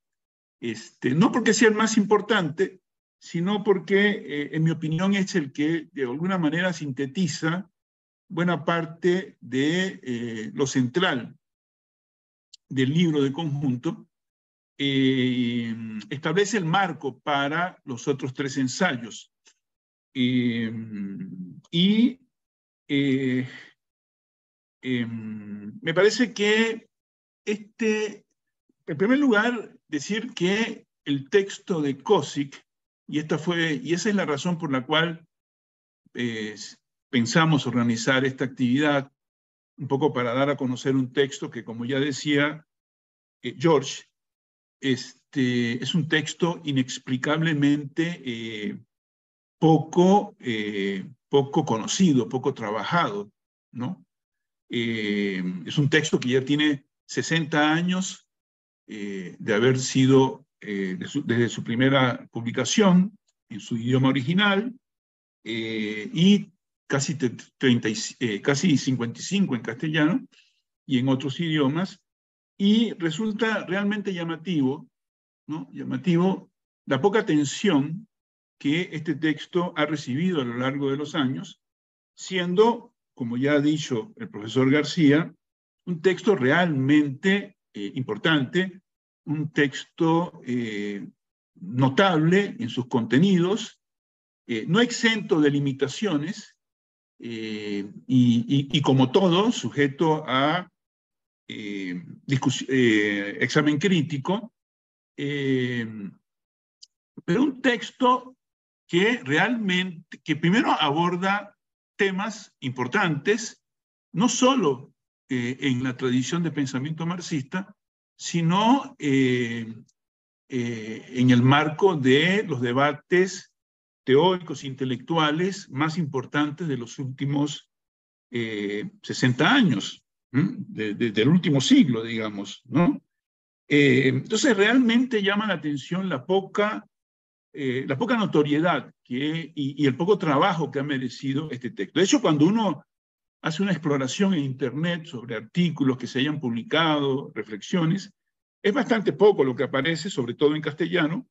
no porque sea el más importante, sino porque, en mi opinión, es el que de alguna manera sintetiza buena parte de lo central del libro de conjunto, establece el marco para los otros tres ensayos. Y me parece que en primer lugar, decir que el texto de COSIC, y esa es la razón por la cual pensamos organizar esta actividad, un poco para dar a conocer un texto que, como ya decía George, es un texto inexplicablemente poco poco conocido, poco trabajado, ¿no? Es un texto que ya tiene 60 años de haber sido, desde su primera publicación en su idioma original, y casi 55 en castellano y en otros idiomas, y resulta realmente llamativo, ¿no? Llamativo la poca atención que este texto ha recibido a lo largo de los años, siendo, como ya ha dicho el profesor García, un texto realmente importante, un texto notable en sus contenidos, no exento de limitaciones, y como todo, sujeto a examen crítico, pero un texto que realmente, que primero aborda temas importantes, no solo en la tradición de pensamiento marxista, sino en el marco de los debates teóricos e intelectuales más importantes de los últimos 60 años, del último siglo, digamos, ¿no? Entonces realmente llama la atención la poca notoriedad y el poco trabajo que ha merecido este texto. De hecho, cuando uno hace una exploración en Internet sobre artículos que se hayan publicado, reflexiones, es bastante poco lo que aparece, sobre todo en castellano,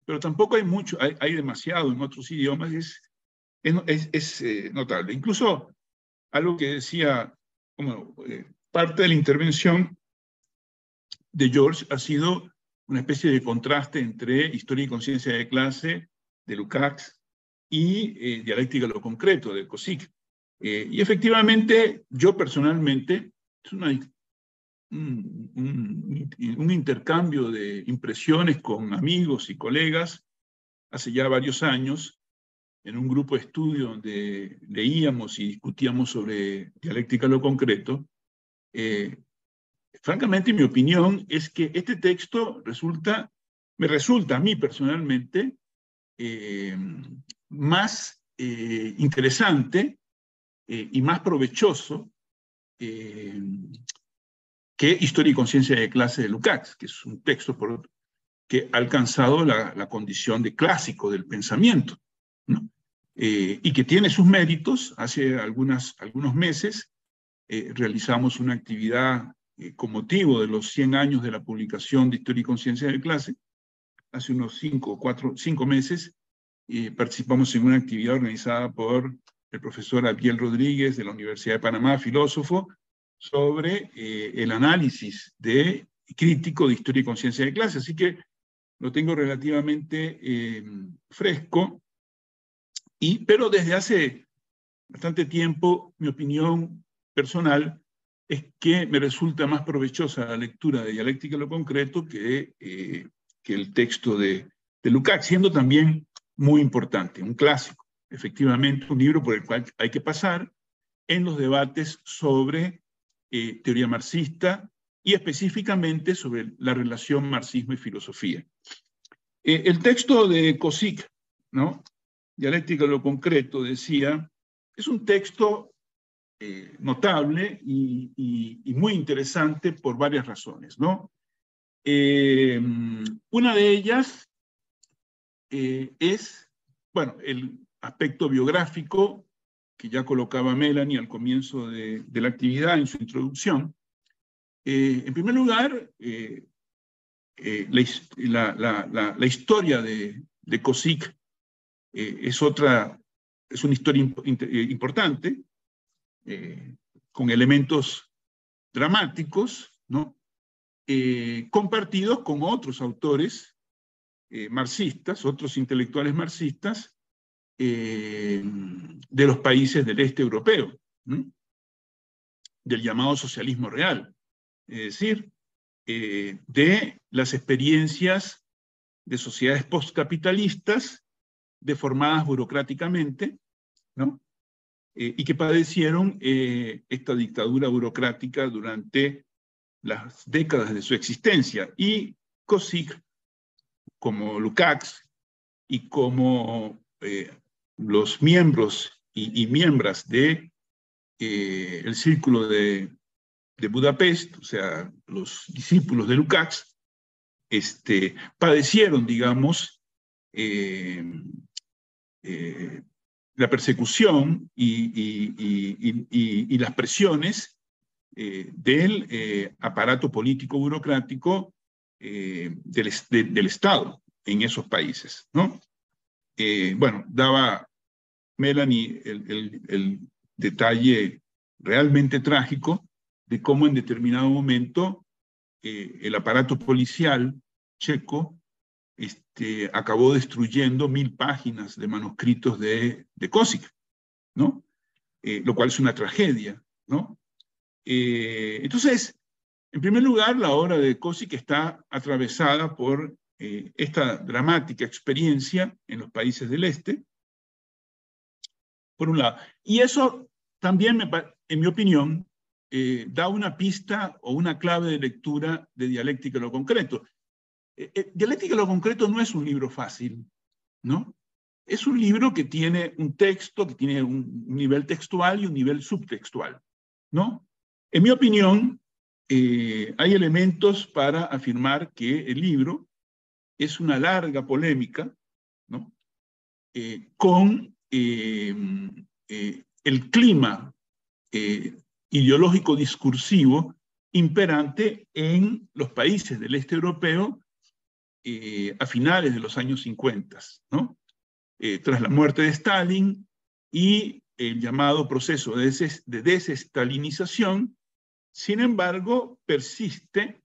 pero tampoco hay mucho, hay demasiado en otros idiomas, es notable. Incluso algo que decía, como parte de la intervención de George ha sido una especie de contraste entre historia y conciencia de clase de Lukács y dialéctica de lo concreto de Kozik. Y efectivamente, yo personalmente, es un intercambio de impresiones con amigos y colegas hace ya varios años, en un grupo de estudio donde leíamos y discutíamos sobre dialéctica de lo concreto. Francamente, mi opinión es que este texto me resulta a mí personalmente más interesante y más provechoso que Historia y Conciencia de Clase de Lukács, que es un texto que ha alcanzado la condición de clásico del pensamiento, ¿no? Y que tiene sus méritos. Hace algunos meses realizamos una actividad con motivo de los 100 años de la publicación de Historia y Conciencia de Clase. Hace unos 5 meses participamos en una actividad organizada por el profesor Abiel Rodríguez de la Universidad de Panamá, filósofo, sobre el análisis crítico de Historia y Conciencia de Clase. Así que lo tengo relativamente fresco, pero desde hace bastante tiempo mi opinión personal es que me resulta más provechosa la lectura de Dialéctica de lo Concreto que el texto de Lukács, siendo también muy importante, un clásico, efectivamente, un libro por el cual hay que pasar en los debates sobre teoría marxista y específicamente sobre la relación marxismo y filosofía. El texto de Kozik, ¿no? Dialéctica de lo Concreto, decía, es un texto notable y muy interesante por varias razones, ¿no? Una de ellas es, bueno, el aspecto biográfico que ya colocaba Melanie al comienzo de la actividad en su introducción. En primer lugar, la historia de Kozik es una historia importante, con elementos dramáticos, ¿no? Compartidos con otros autores marxistas, otros intelectuales marxistas de los países del este europeo, ¿no? Del llamado socialismo real, es decir, de las experiencias de sociedades postcapitalistas deformadas burocráticamente, ¿no? Y que padecieron esta dictadura burocrática durante las décadas de su existencia. Y Kozik, como Lukács y como los miembros y miembros de el Círculo de Budapest, o sea, los discípulos de Lukács, padecieron, digamos, la persecución y las presiones del aparato político burocrático del Estado en esos países, ¿no? Bueno, daba Melanie el detalle realmente trágico de cómo en determinado momento el aparato policial checo acabó destruyendo 1000 páginas de manuscritos de Košić, ¿no? Lo cual es una tragedia, ¿no? Entonces, en primer lugar, la obra de Košić está atravesada por esta dramática experiencia en los países del este, por un lado. Y eso también, en mi opinión, da una pista o una clave de lectura de Dialéctica de lo Concreto. Dialéctica de lo Concreto no es un libro fácil, ¿no? Es un libro que tiene un texto, que tiene un nivel textual y un nivel subtextual, ¿no? En mi opinión, hay elementos para afirmar que el libro es una larga polémica, ¿no? Con el clima ideológico discursivo imperante en los países del este europeo a finales de los años 50, ¿no? Tras la muerte de Stalin y el llamado proceso de desestalinización. Sin embargo, persistía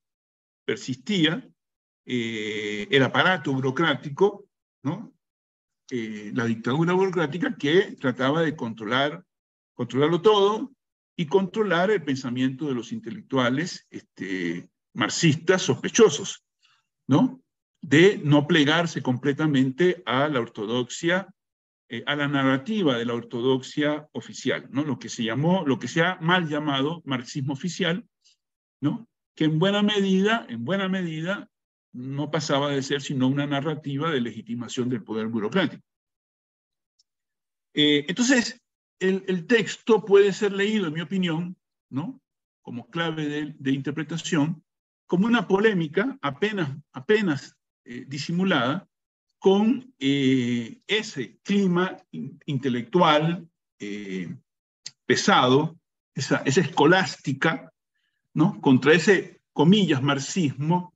el aparato burocrático, ¿no? La dictadura burocrática que trataba de controlarlo todo y controlar el pensamiento de los intelectuales marxistas sospechosos, ¿no? De no plegarse completamente a la ortodoxia, a la narrativa de la ortodoxia oficial, ¿no? Lo que se ha mal llamado marxismo oficial, ¿no? Que en buena medida no pasaba de ser sino una narrativa de legitimación del poder burocrático. Entonces, el texto puede ser leído, en mi opinión, ¿no? Como clave de interpretación, como una polémica apenas disimulada con ese clima intelectual pesado, esa escolástica, ¿no? Contra ese, comillas, marxismo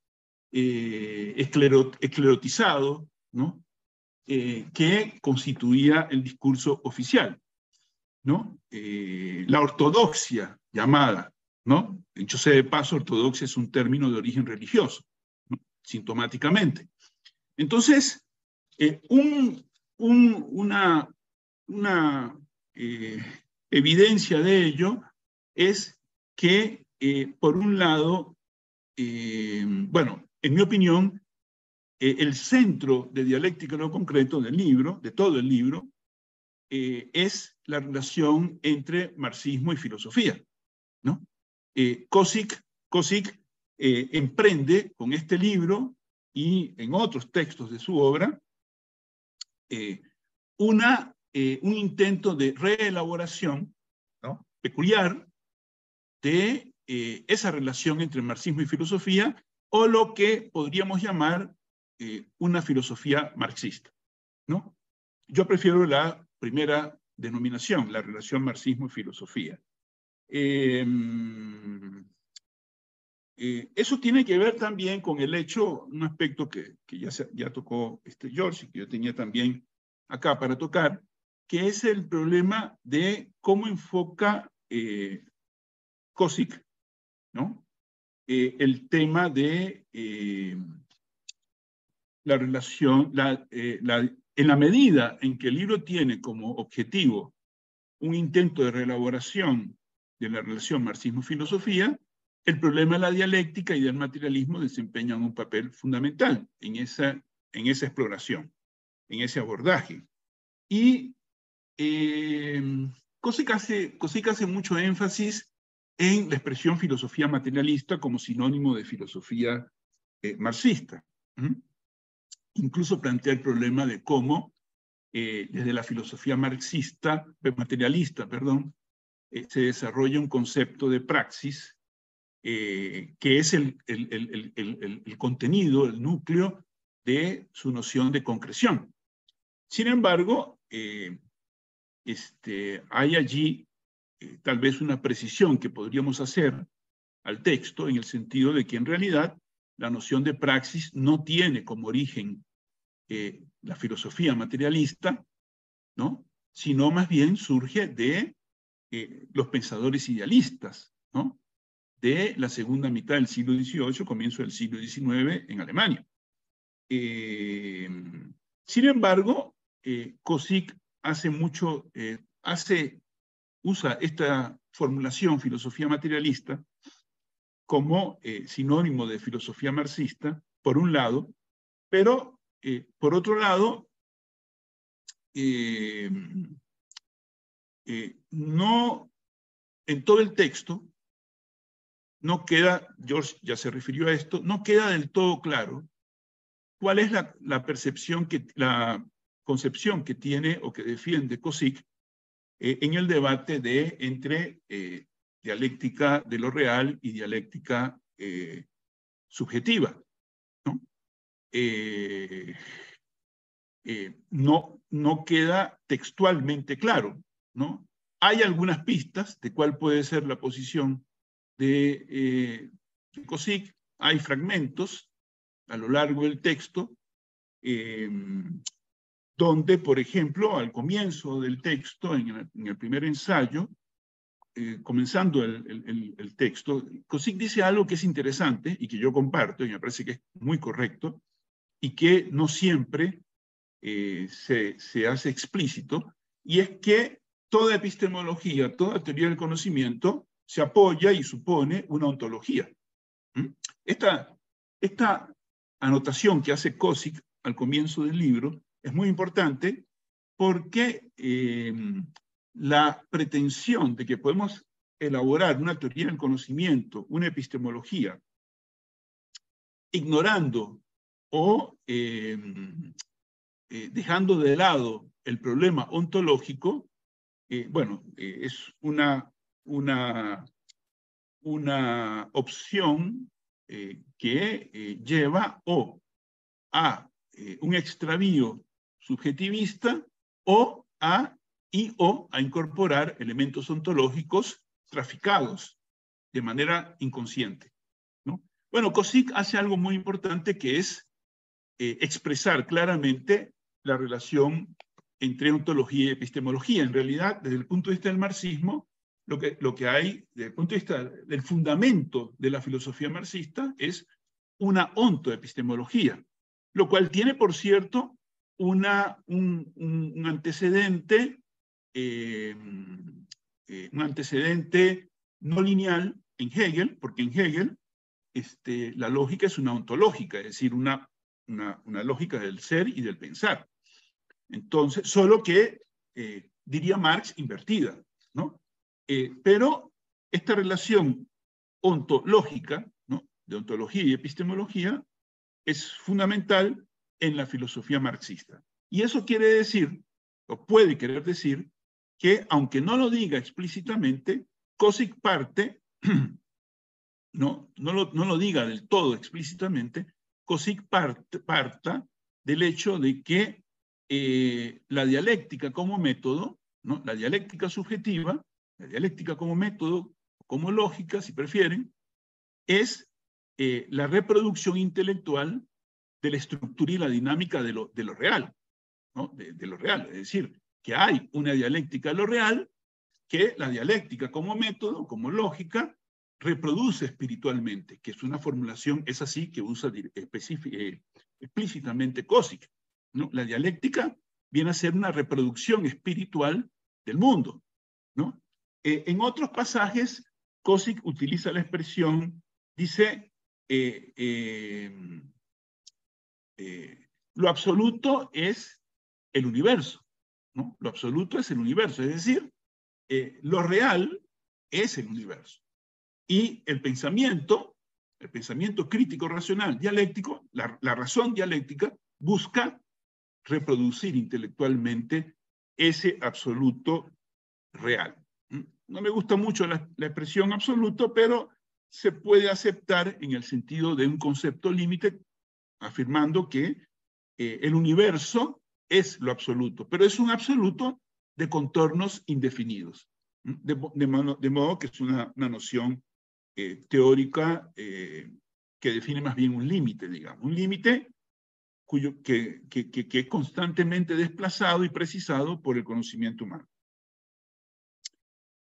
esclerotizado, ¿no? Que constituía el discurso oficial, ¿no? La ortodoxia llamada, ¿no? Dicho sea de paso, ortodoxia es un término de origen religioso, ¿no? Sintomáticamente. Entonces, una evidencia de ello es que, por un lado, bueno, en mi opinión, el centro de Dialéctica de lo Concreto del libro, de todo el libro, es la relación entre marxismo y filosofía, ¿no? Košić emprende con este libro y en otros textos de su obra un intento de reelaboración, ¿no? Peculiar de esa relación entre marxismo y filosofía, o lo que podríamos llamar una filosofía marxista, ¿no? Yo prefiero la primera denominación, la relación marxismo y filosofía. Eso tiene que ver también con el hecho, un aspecto que ya tocó George, y que yo tenía también acá para tocar, que es el problema de cómo enfoca Košić, ¿no? El tema de la relación, en la medida en que el libro tiene como objetivo un intento de reelaboración de la relación marxismo-filosofía, el problema de la dialéctica y del materialismo desempeñan un papel fundamental en esa exploración, en ese abordaje. Y Košić hace mucho énfasis en la expresión filosofía materialista como sinónimo de filosofía marxista. Incluso plantea el problema de cómo desde la filosofía marxista, materialista, perdón, se desarrolla un concepto de praxis que es el contenido, el núcleo de su noción de concreción. Sin embargo, hay allí tal vez una precisión que podríamos hacer al texto en el sentido de que en realidad la noción de praxis no tiene como origen la filosofía materialista, ¿no? Sino más bien surge de los pensadores idealistas, ¿no? De la segunda mitad del siglo XVIII, comienzo del siglo XIX en Alemania. Sin embargo, Kozik usa esta formulación filosofía materialista como sinónimo de filosofía marxista, por un lado, pero por otro lado, no en todo el texto no queda, George ya se refirió a esto, no queda del todo claro cuál es la percepción, la concepción que tiene o que defiende Kozik en el debate entre dialéctica de lo real y dialéctica subjetiva, ¿no? No queda textualmente claro, ¿no? Hay algunas pistas de cuál puede ser la posición de Kozik, hay fragmentos a lo largo del texto donde, por ejemplo, al comienzo del texto, en el primer ensayo, comenzando el texto, Kozik dice algo que es interesante y que yo comparto y me parece que es muy correcto y que no siempre se hace explícito, y es que toda epistemología, toda teoría del conocimiento se apoya y supone una ontología. Esta anotación que hace Kozik al comienzo del libro es muy importante porque la pretensión de que podemos elaborar una teoría del conocimiento, una epistemología, ignorando o dejando de lado el problema ontológico, es una opción que lleva o a un extravío subjetivista o a incorporar elementos ontológicos traficados de manera inconsciente, ¿no? Bueno, Kozik hace algo muy importante que es expresar claramente la relación entre ontología y epistemología. En realidad, desde el punto de vista del marxismo, lo que hay, desde el punto de vista del fundamento de la filosofía marxista, es una ontoepistemología, lo cual tiene, por cierto, un antecedente no lineal en Hegel, porque en Hegel la lógica es una ontológica, es decir, una lógica del ser y del pensar. Entonces, solo que, diría Marx, invertida, ¿no? Pero esta relación ontológica, ¿no?, de ontología y epistemología, es fundamental en la filosofía marxista. Y eso quiere decir, o puede querer decir, que aunque no lo diga explícitamente, Kozik parte, no lo diga del todo explícitamente, Kozik parta del hecho de que la dialéctica como método, ¿no?, la dialéctica subjetiva, la dialéctica como método, como lógica, si prefieren, es la reproducción intelectual de la estructura y la dinámica de lo real, ¿no?, de lo real. Es decir, que hay una dialéctica de lo real que la dialéctica como método, como lógica, reproduce espiritualmente, que es una formulación, es así, que usa explícitamente Kozik, ¿no? La dialéctica viene a ser una reproducción espiritual del mundo, ¿no? En otros pasajes, Kozik utiliza la expresión, dice, lo absoluto es el universo, ¿no? Lo absoluto es el universo, es decir, lo real es el universo. Y el pensamiento crítico racional dialéctico, la razón dialéctica, busca reproducir intelectualmente ese absoluto real. No me gusta mucho la expresión absoluto, pero se puede aceptar en el sentido de un concepto límite, afirmando que el universo es lo absoluto, pero es un absoluto de contornos indefinidos. De modo que es una noción teórica que define más bien un límite, digamos. Un límite que es constantemente desplazado y precisado por el conocimiento humano.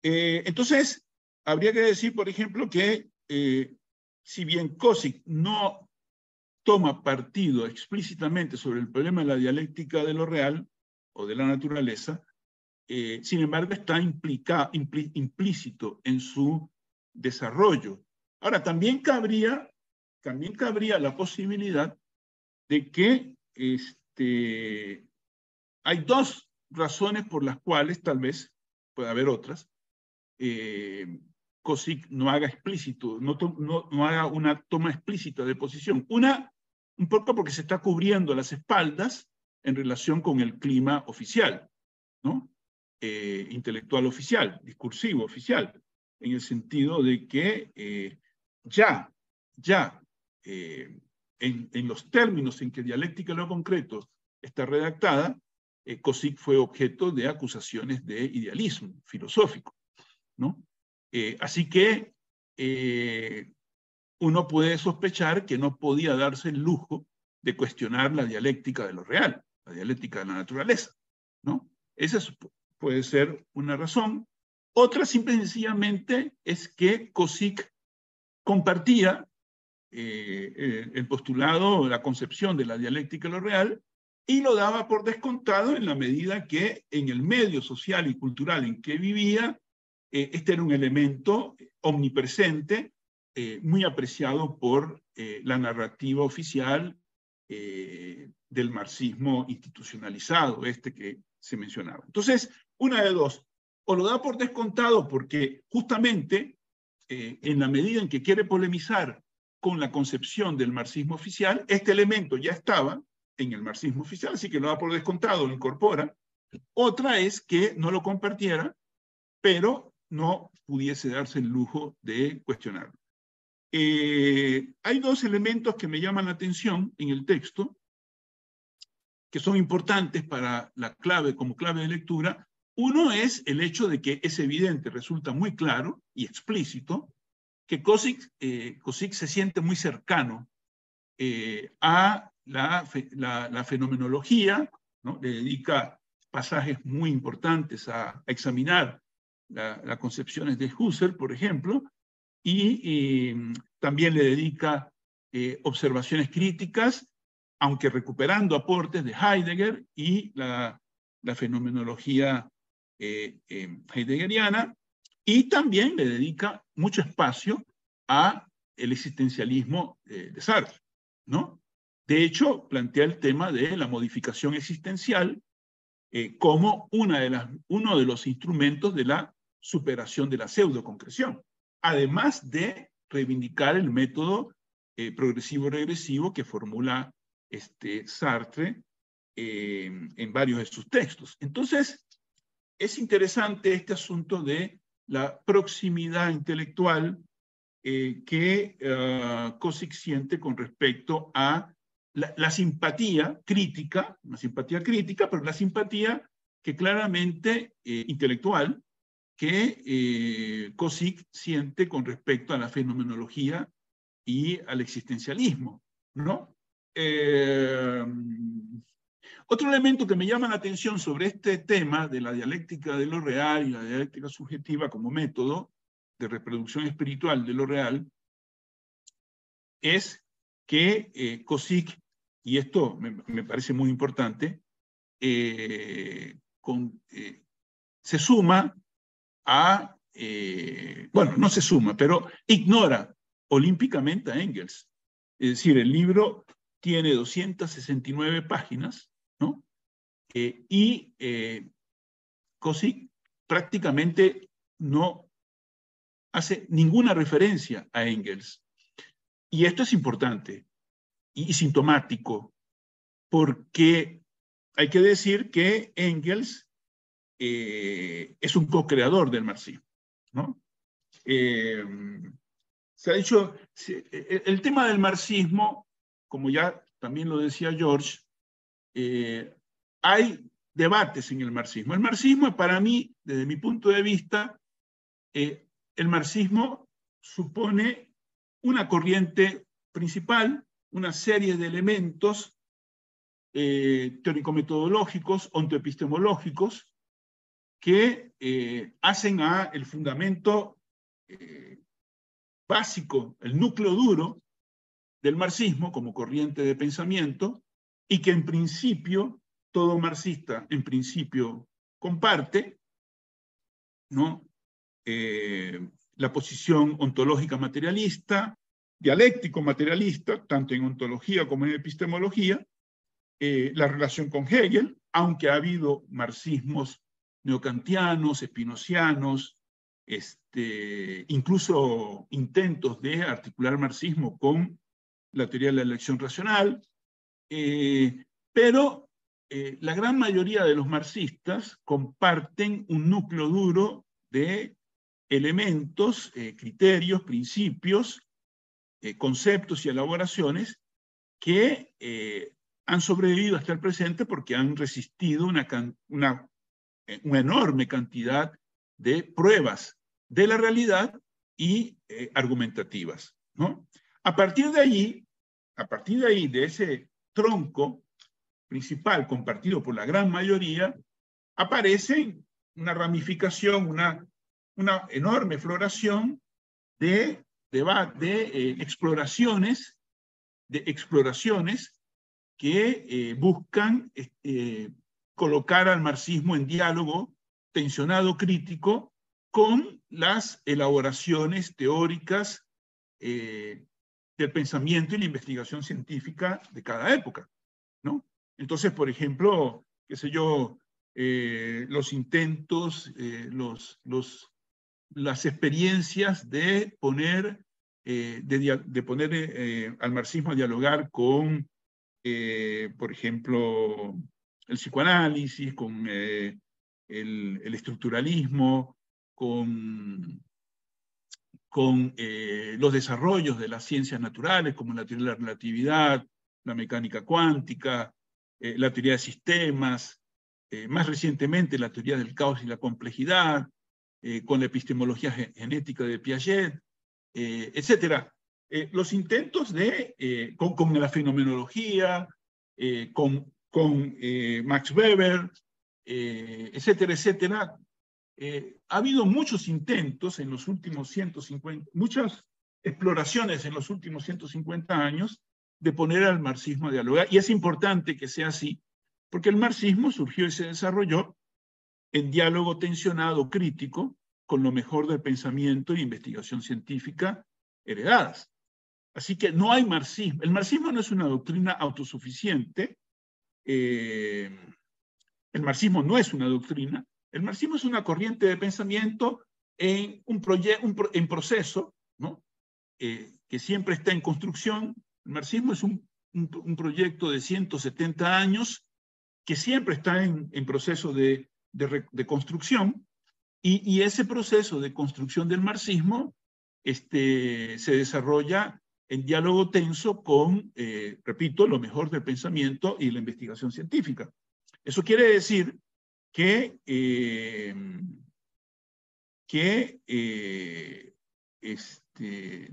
Entonces, habría que decir, por ejemplo, que si bien Košić no toma partido explícitamente sobre el problema de la dialéctica de lo real o de la naturaleza, sin embargo está implícito en su desarrollo. Ahora, también cabría la posibilidad de que hay dos razones por las cuales, tal vez puede haber otras, Košić no haga explícito, no haga una toma explícita de posición. Una, un poco porque se está cubriendo las espaldas en relación con el clima oficial, ¿no? Intelectual oficial, discursivo oficial, en el sentido de que en los términos en que dialéctica de lo concreto está redactada, Košić fue objeto de acusaciones de idealismo filosófico, ¿no? Así que uno puede sospechar que no podía darse el lujo de cuestionar la dialéctica de lo real, la dialéctica de la naturaleza, ¿no? Esa puede ser una razón. Otra, simple y sencillamente, es que Košić compartía el postulado, la concepción de la dialéctica de lo real, y lo daba por descontado en la medida que en el medio social y cultural en que vivía, este era un elemento omnipresente, muy apreciado por la narrativa oficial del marxismo institucionalizado, que se mencionaba. Entonces, una de dos, o lo da por descontado porque justamente en la medida en que quiere polemizar con la concepción del marxismo oficial, este elemento ya estaba en el marxismo oficial, así que lo da por descontado, lo incorpora. Otra es que no lo compartiera, pero no pudiese darse el lujo de cuestionarlo. Hay dos elementos que me llaman la atención en el texto, que son importantes para la clave, como clave de lectura. Uno es el hecho de que es evidente, resulta muy claro y explícito, que Košić se siente muy cercano a la fenomenología, ¿no? Le dedica pasajes muy importantes a examinar las concepciones de Husserl, por ejemplo, y también le dedica observaciones críticas, aunque recuperando aportes de Heidegger y la fenomenología heideggeriana, y también le dedica mucho espacio a el existencialismo de Sartre, ¿no? De hecho, plantea el tema de la modificación existencial como uno de los instrumentos de la superación de la pseudoconcreción, además de reivindicar el método progresivo-regresivo que formula Sartre en varios de sus textos. Entonces, es interesante este asunto de la proximidad intelectual que Košić siente con respecto a la simpatía crítica, pero la simpatía que claramente intelectual que Košić siente con respecto a la fenomenología y al existencialismo, ¿no? Otro elemento que me llama la atención sobre este tema de la dialéctica de lo real y la dialéctica subjetiva como método de reproducción espiritual de lo real es que Košić, y esto me parece muy importante, se suma a, bueno, no se suma, pero ignora olímpicamente a Engels. Es decir, el libro tiene 269 páginas, ¿no? Y Košić prácticamente no hace ninguna referencia a Engels. Y esto es importante y sintomático, porque hay que decir que Engels es un co-creador del marxismo, ¿no? Se ha dicho, el tema del marxismo, como ya también lo decía George, hay debates en el marxismo. El marxismo, para mí, desde mi punto de vista, el marxismo supone una corriente principal, una serie de elementos teórico-metodológicos, ontoepistemológicos, que hacen el fundamento básico, el núcleo duro del marxismo como corriente de pensamiento, y que en principio todo marxista en principio comparte, ¿no? La posición ontológica materialista, dialéctico materialista, tanto en ontología como en epistemología, la relación con Hegel, aunque ha habido marxismos neocantianos, espinocianos, incluso intentos de articular marxismo con la teoría de la elección racional, pero la gran mayoría de los marxistas comparten un núcleo duro de elementos, criterios, principios, conceptos y elaboraciones que han sobrevivido hasta el presente porque han resistido una enorme cantidad de pruebas de la realidad y argumentativas, ¿no? A partir de ahí, de ese tronco principal compartido por la gran mayoría, aparece una ramificación, una enorme floración de exploraciones que buscan colocar al marxismo en diálogo tensionado, crítico, con las elaboraciones teóricas del pensamiento y la investigación científica de cada época, ¿no? Entonces, por ejemplo, qué sé yo, los intentos, las experiencias de poner, al marxismo a dialogar con, por ejemplo, el psicoanálisis, con el estructuralismo, con los desarrollos de las ciencias naturales, como la teoría de la relatividad, la mecánica cuántica, la teoría de sistemas, más recientemente la teoría del caos y la complejidad, con la epistemología genética de Piaget, etc. Los intentos con la fenomenología, con Max Weber, etcétera, etcétera. Ha habido muchos intentos en los últimos 150, muchas exploraciones en los últimos 150 años de poner al marxismo a dialogar, y es importante que sea así, porque el marxismo surgió y se desarrolló en diálogo tensionado, crítico, con lo mejor del pensamiento e investigación científica heredadas. Así que no hay marxismo. El marxismo no es una doctrina autosuficiente. El marxismo no es una doctrina. El marxismo es una corriente de pensamiento en en proceso, ¿no? Que siempre está en construcción. El marxismo es un proyecto de 170 años que siempre está en proceso de construcción, y ese proceso de construcción del marxismo se desarrolla en diálogo tenso con, repito, lo mejor del pensamiento y la investigación científica. Eso quiere decir que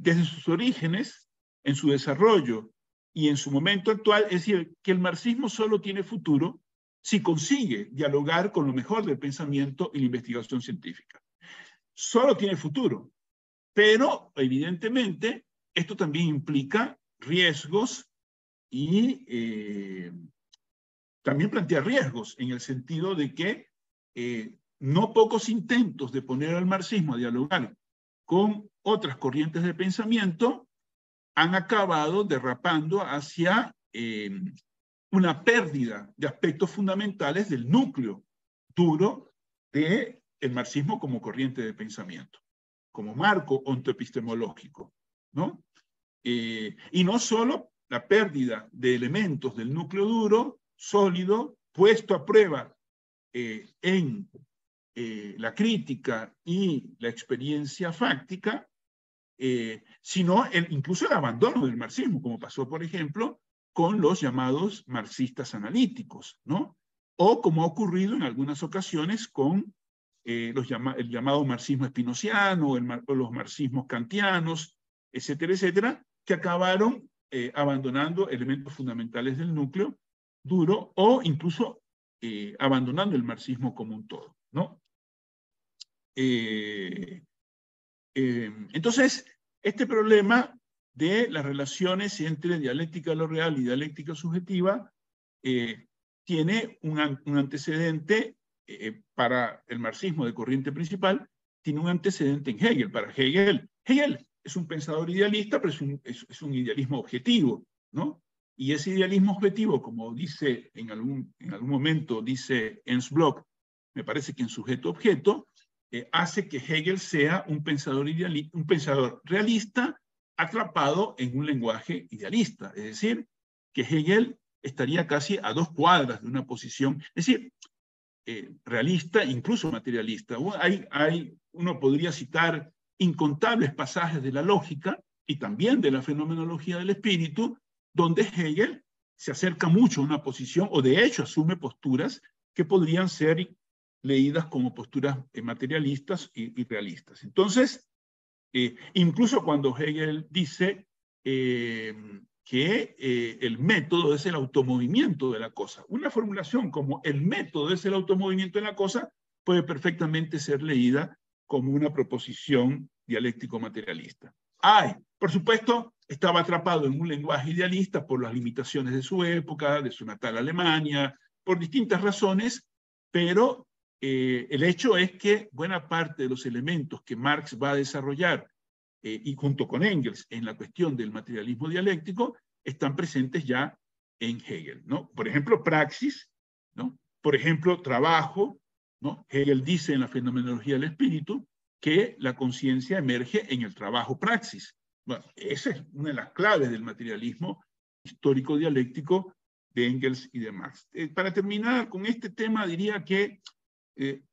desde sus orígenes, en su desarrollo y en su momento actual, es decir, que el marxismo solo tiene futuro si consigue dialogar con lo mejor del pensamiento y la investigación científica. Solo tiene futuro, pero evidentemente esto también implica riesgos y también plantea riesgos en el sentido de que no pocos intentos de poner al marxismo a dialogar con otras corrientes de pensamiento han acabado derrapando hacia una pérdida de aspectos fundamentales del núcleo duro del marxismo como corriente de pensamiento, como marco ontoepistemológico, ¿no? Y no solo la pérdida de elementos del núcleo duro, sólido, puesto a prueba en la crítica y la experiencia fáctica, sino incluso el abandono del marxismo, como pasó, por ejemplo, con los llamados marxistas analíticos, ¿no? O como ha ocurrido en algunas ocasiones con el llamado marxismo espinociano, o los marxismos kantianos, etcétera, etcétera, que acabaron abandonando elementos fundamentales del núcleo duro o incluso abandonando el marxismo como un todo, ¿no? Entonces, este problema de las relaciones entre dialéctica de lo real y dialéctica subjetiva tiene un antecedente para el marxismo de corriente principal, tiene un antecedente en Hegel. Para Hegel es un pensador idealista, pero es un idealismo objetivo, ¿no? Y ese idealismo objetivo, como dice en algún momento, dice Ernst Bloch, me parece que en sujeto-objeto, hace que Hegel sea un pensador realista atrapado en un lenguaje idealista. Es decir, que Hegel estaría casi a 2 cuadras de una posición, es decir, realista, incluso materialista. Uno podría citar incontables pasajes de la lógica y también de la fenomenología del espíritu, donde Hegel se acerca mucho a una posición, o de hecho asume posturas que podrían ser leídas como posturas materialistas y realistas. Entonces, incluso cuando Hegel dice que el método es el automovimiento de la cosa, una formulación como el método es el automovimiento de la cosa puede perfectamente ser leída como una proposición dialéctico-materialista. Por supuesto, estaba atrapado en un lenguaje idealista por las limitaciones de su época, de su natal Alemania, por distintas razones, pero el hecho es que buena parte de los elementos que Marx va a desarrollar, y junto con Engels, en la cuestión del materialismo dialéctico, están presentes ya en Hegel, ¿no? Por ejemplo, praxis, ¿no? Por ejemplo, trabajo, ¿no? Hegel dice en la fenomenología del espíritu que la conciencia emerge en el trabajo praxis. Bueno, esa es una de las claves del materialismo histórico dialéctico de Engels y de Marx. Para terminar con este tema, diría que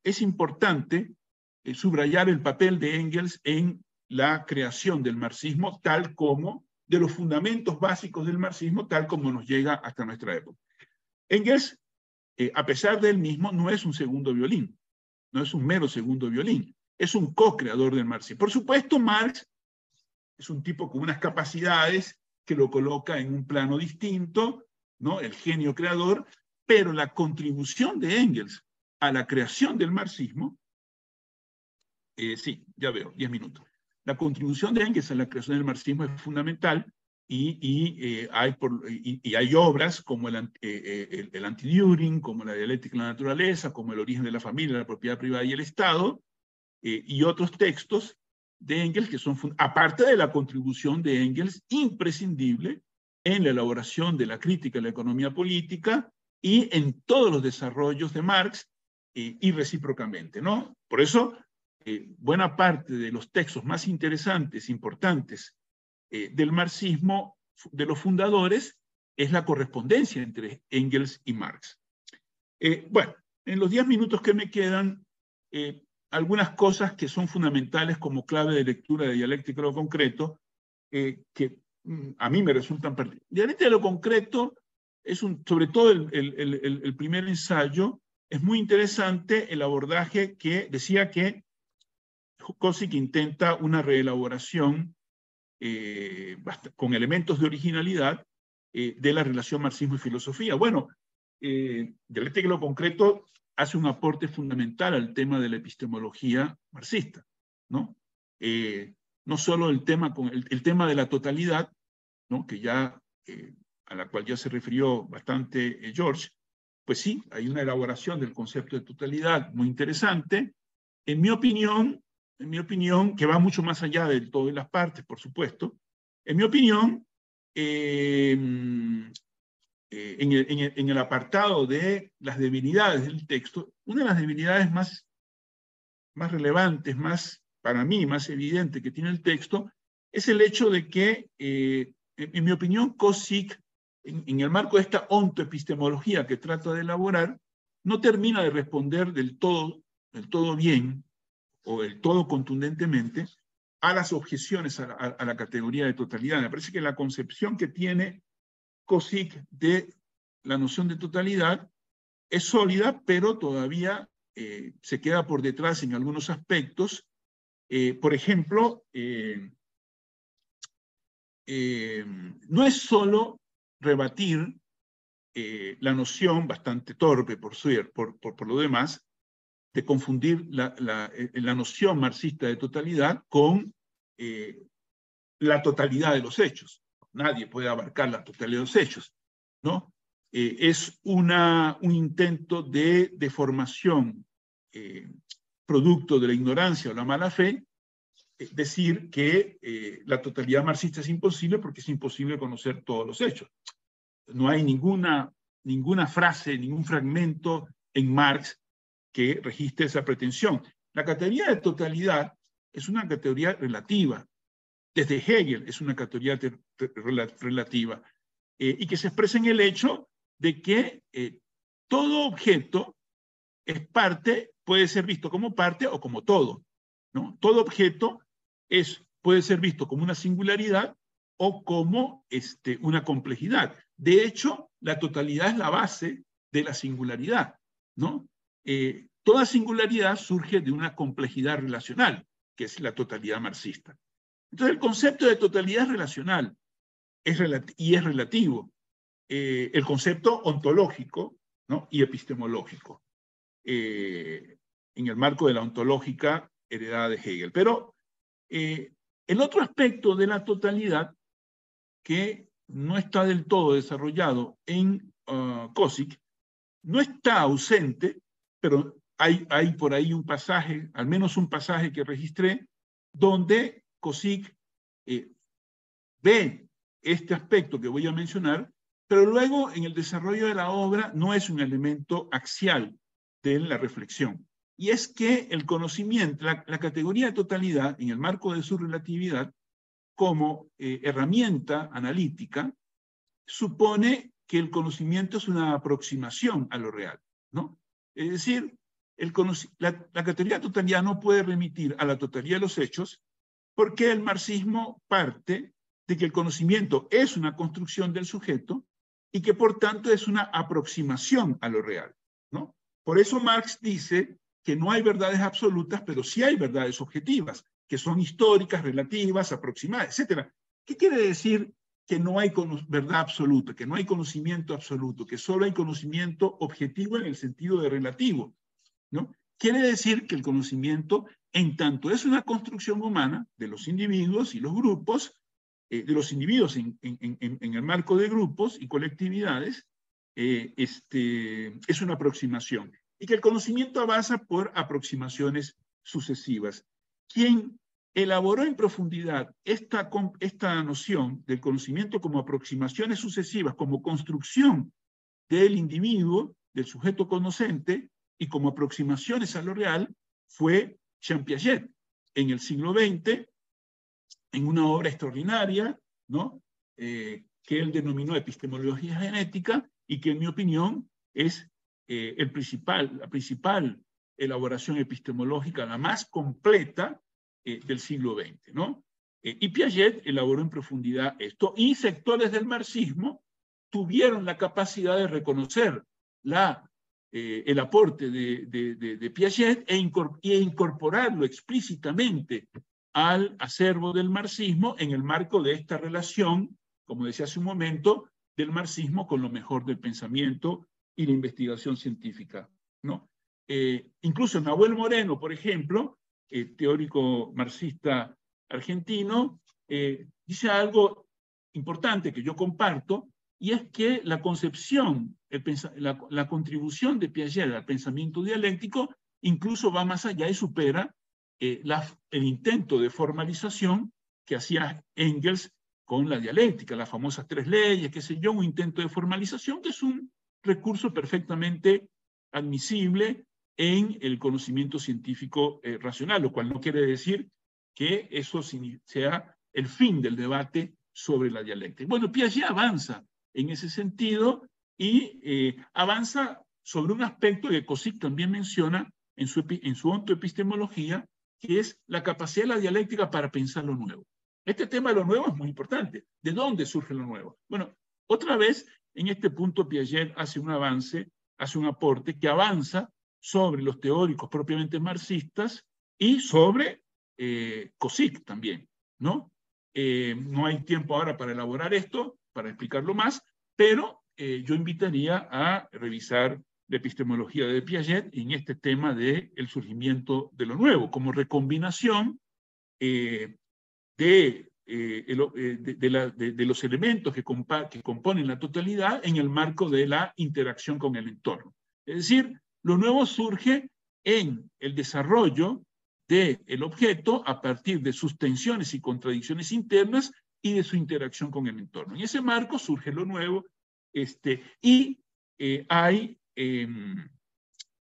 es importante subrayar el papel de Engels en la creación del marxismo, tal como, de los fundamentos básicos del marxismo, tal como nos llega hasta nuestra época. Engels, a pesar de él mismo, no es un segundo violín, no es un mero segundo violín, es un co-creador del marxismo. Por supuesto, Marx es un tipo con unas capacidades que lo coloca en un plano distinto, ¿no? El genio creador, pero la contribución de Engels a la creación del marxismo, sí, ya veo, 10 minutos. La contribución de Engels a la creación del marxismo es fundamental y hay obras como el Anti-Düring, como la dialéctica de la naturaleza, como el origen de la familia, la propiedad privada y el Estado, y otros textos de Engels que son, aparte de la contribución de Engels, imprescindible en la elaboración de la crítica de la economía política y en todos los desarrollos de Marx, y recíprocamente, ¿no? Por eso, buena parte de los textos más interesantes, importantes del marxismo, de los fundadores, es la correspondencia entre Engels y Marx. Bueno, en los 10 minutos que me quedan, algunas cosas que son fundamentales como clave de lectura de dialéctica de lo concreto, que a mí me resultan pertinentes. Dialéctica de lo concreto es sobre todo el primer ensayo, es muy interesante el abordaje que decía que Kozik intenta una reelaboración con elementos de originalidad de la relación marxismo y filosofía. Bueno, dialéctica de lo concreto hace un aporte fundamental al tema de la epistemología marxista, ¿no? No solo el tema de la totalidad, ¿no? Que ya, a la cual ya se refirió bastante George, pues sí, hay una elaboración del concepto de totalidad muy interesante. En mi opinión, que va mucho más allá de todas las partes, por supuesto, en mi opinión, en el apartado de las debilidades del texto, una de las debilidades más relevantes, para mí, más evidente que tiene el texto, es el hecho de que, en mi opinión, Kozik en el marco de esta ontoepistemología que trata de elaborar, no termina de responder del todo bien o del todo contundentemente a las objeciones a la categoría de totalidad. Me parece que la concepción que tiene Kozik de la noción de totalidad es sólida, pero todavía se queda por detrás en algunos aspectos. Por ejemplo, no es solo rebatir la noción, bastante torpe por lo demás, de confundir la noción marxista de totalidad con la totalidad de los hechos. Nadie puede abarcar la totalidad de los hechos, ¿no? Es un intento de deformación producto de la ignorancia o la mala fe, decir que la totalidad marxista es imposible porque es imposible conocer todos los hechos. No hay ninguna frase, ningún fragmento en Marx que registre esa pretensión. La categoría de totalidad es una categoría relativa. Desde Hegel es una categoría relativa y que se expresa en el hecho de que todo objeto es parte, puede ser visto como parte o como todo, ¿no? Todo objeto puede ser visto como una singularidad o como una complejidad. De hecho, la totalidad es la base de la singularidad, ¿no? Toda singularidad surge de una complejidad relacional, que es la totalidad marxista. Entonces, el concepto de totalidad es relacional y es relativo. El concepto ontológico, ¿no? Y epistemológico, en el marco de la ontológica heredada de Hegel. Pero el otro aspecto de la totalidad que no está del todo desarrollado en Kozik, no está ausente, pero hay por ahí un pasaje, al menos un pasaje que registré, donde Kozik ve este aspecto que voy a mencionar, pero luego en el desarrollo de la obra no es un elemento axial de la reflexión. Y es que el conocimiento, la categoría de totalidad, en el marco de su relatividad, como herramienta analítica, supone que el conocimiento es una aproximación a lo real, ¿no? Es decir, la categoría de totalidad no puede remitir a la totalidad de los hechos porque el marxismo parte de que el conocimiento es una construcción del sujeto y que por tanto es una aproximación a lo real, ¿no? Por eso Marx dice que no hay verdades absolutas, pero sí hay verdades objetivas, que son históricas, relativas, aproximadas, etc. ¿Qué quiere decir que no hay verdad absoluta, que no hay conocimiento absoluto, que solo hay conocimiento objetivo en el sentido de relativo, ¿no? Quiere decir que el conocimiento, en tanto es una construcción humana de los individuos y los grupos, de los individuos en el marco de grupos y colectividades, es una aproximación. Y que el conocimiento avanza por aproximaciones sucesivas. Quien elaboró en profundidad esta noción del conocimiento como aproximaciones sucesivas, como construcción del individuo, del sujeto conocente, y como aproximaciones a lo real, fue Jean Piaget en el siglo XX, en una obra extraordinaria, ¿no? Que él denominó epistemología genética y que en mi opinión es la principal elaboración epistemológica, la más completa del siglo XX, ¿no? Y Piaget elaboró en profundidad esto, y sectores del marxismo tuvieron la capacidad de reconocer el aporte de Piaget e incorporarlo explícitamente al acervo del marxismo en el marco de esta relación, como decía hace un momento, del marxismo con lo mejor del pensamiento y la investigación científica, ¿no? Incluso Nahuel Moreno, por ejemplo, teórico marxista argentino, dice algo importante que yo comparto, y es que la concepción, la contribución de Piaget al pensamiento dialéctico incluso va más allá y supera el intento de formalización que hacía Engels con la dialéctica, las famosas 3 leyes, qué sé yo, un intento de formalización que es un recurso perfectamente admisible en el conocimiento científico racional, lo cual no quiere decir que eso sea el fin del debate sobre la dialéctica. Bueno, Piaget avanza en ese sentido y avanza sobre un aspecto que Kozik también menciona en su ontoepistemología, que es la capacidad de la dialéctica para pensar lo nuevo. Este tema de lo nuevo es muy importante. ¿De dónde surge lo nuevo? Bueno, otra vez, en este punto Piaget hace un avance, hace un aporte que avanza sobre los teóricos propiamente marxistas y sobre Kozik también, ¿no? No hay tiempo ahora para elaborar esto, para explicarlo más, pero yo invitaría a revisar la epistemología de Piaget en este tema del surgimiento de lo nuevo, como recombinación de los elementos que componen la totalidad en el marco de la interacción con el entorno. Es decir, lo nuevo surge en el desarrollo del objeto a partir de sus tensiones y contradicciones internas y de su interacción con el entorno. En ese marco surge lo nuevo y hay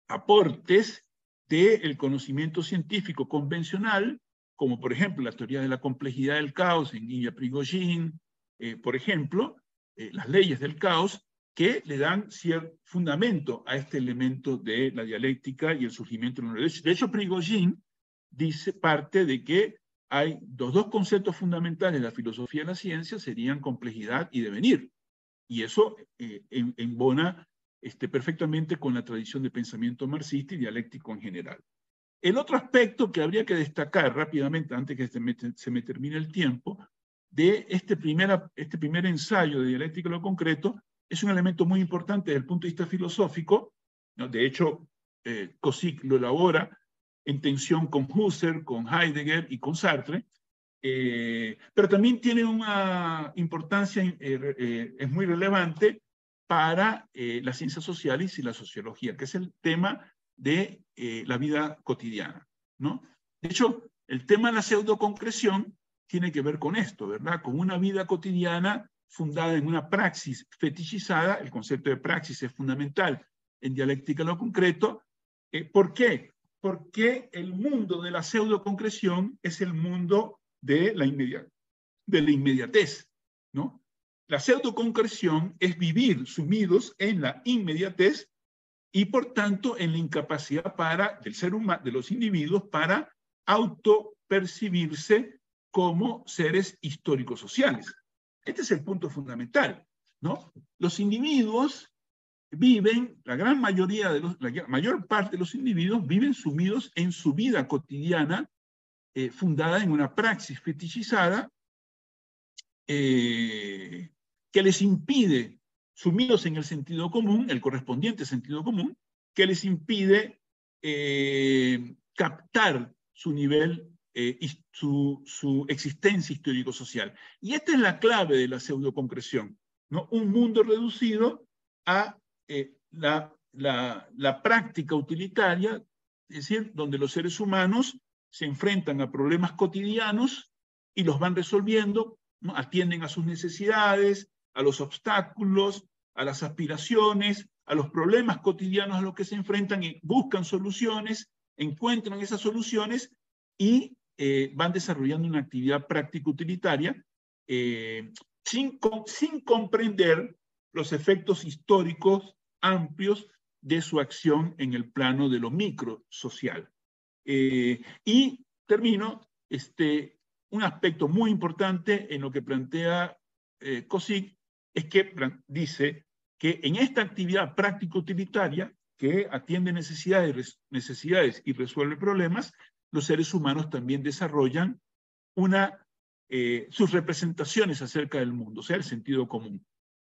aportes del conocimiento científico convencional, como por ejemplo la teoría de la complejidad del caos en Ilya Prigogine, por ejemplo, las leyes del caos, que le dan cierto fundamento a este elemento de la dialéctica y el surgimiento de la nueva. De hecho, Prigogine dice parte de que hay los dos conceptos fundamentales de la filosofía de la ciencia serían complejidad y devenir. Y eso embona perfectamente con la tradición de pensamiento marxista y dialéctico en general. El otro aspecto que habría que destacar rápidamente, antes que se me termine el tiempo, de este primer ensayo de dialéctica de lo concreto, es un elemento muy importante desde el punto de vista filosófico, ¿no? De hecho, Kozik lo elabora en tensión con Husserl, con Heidegger y con Sartre, pero también tiene una importancia, es muy relevante para las ciencias sociales y la sociología, que es el tema de la vida cotidiana, ¿no? De hecho, el tema de la pseudoconcreción tiene que ver con esto, ¿verdad? Con una vida cotidiana fundada en una praxis fetichizada. El concepto de praxis es fundamental en dialéctica de lo concreto. ¿Por qué? Porque el mundo de la pseudoconcreción es el mundo de la inmediatez, ¿no? La pseudoconcreción es vivir sumidos en la inmediatez y por tanto en la incapacidad del ser humano, de los individuos, para autopercibirse como seres históricos sociales. Este es el punto fundamental, ¿no? Los individuos viven, la mayor parte de los individuos viven sumidos en su vida cotidiana, fundada en una praxis fetichizada, que les impide, sumidos en el sentido común, el correspondiente sentido común, que les impide captar su nivel y su existencia histórico-social. Y esta es la clave de la pseudoconcreción, ¿no? Un mundo reducido a la práctica utilitaria, es decir, donde los seres humanos se enfrentan a problemas cotidianos y los van resolviendo, ¿no? Atienden a sus necesidades, a los obstáculos, a las aspiraciones, a los problemas cotidianos a los que se enfrentan y buscan soluciones, encuentran esas soluciones y van desarrollando una actividad práctica utilitaria sin comprender los efectos históricos amplios de su acción en el plano de lo microsocial. Y termino, un aspecto muy importante en lo que plantea Kozik es que dice que en esta actividad práctico-utilitaria que atiende necesidades y resuelve problemas, los seres humanos también desarrollan sus representaciones acerca del mundo, o sea, el sentido común.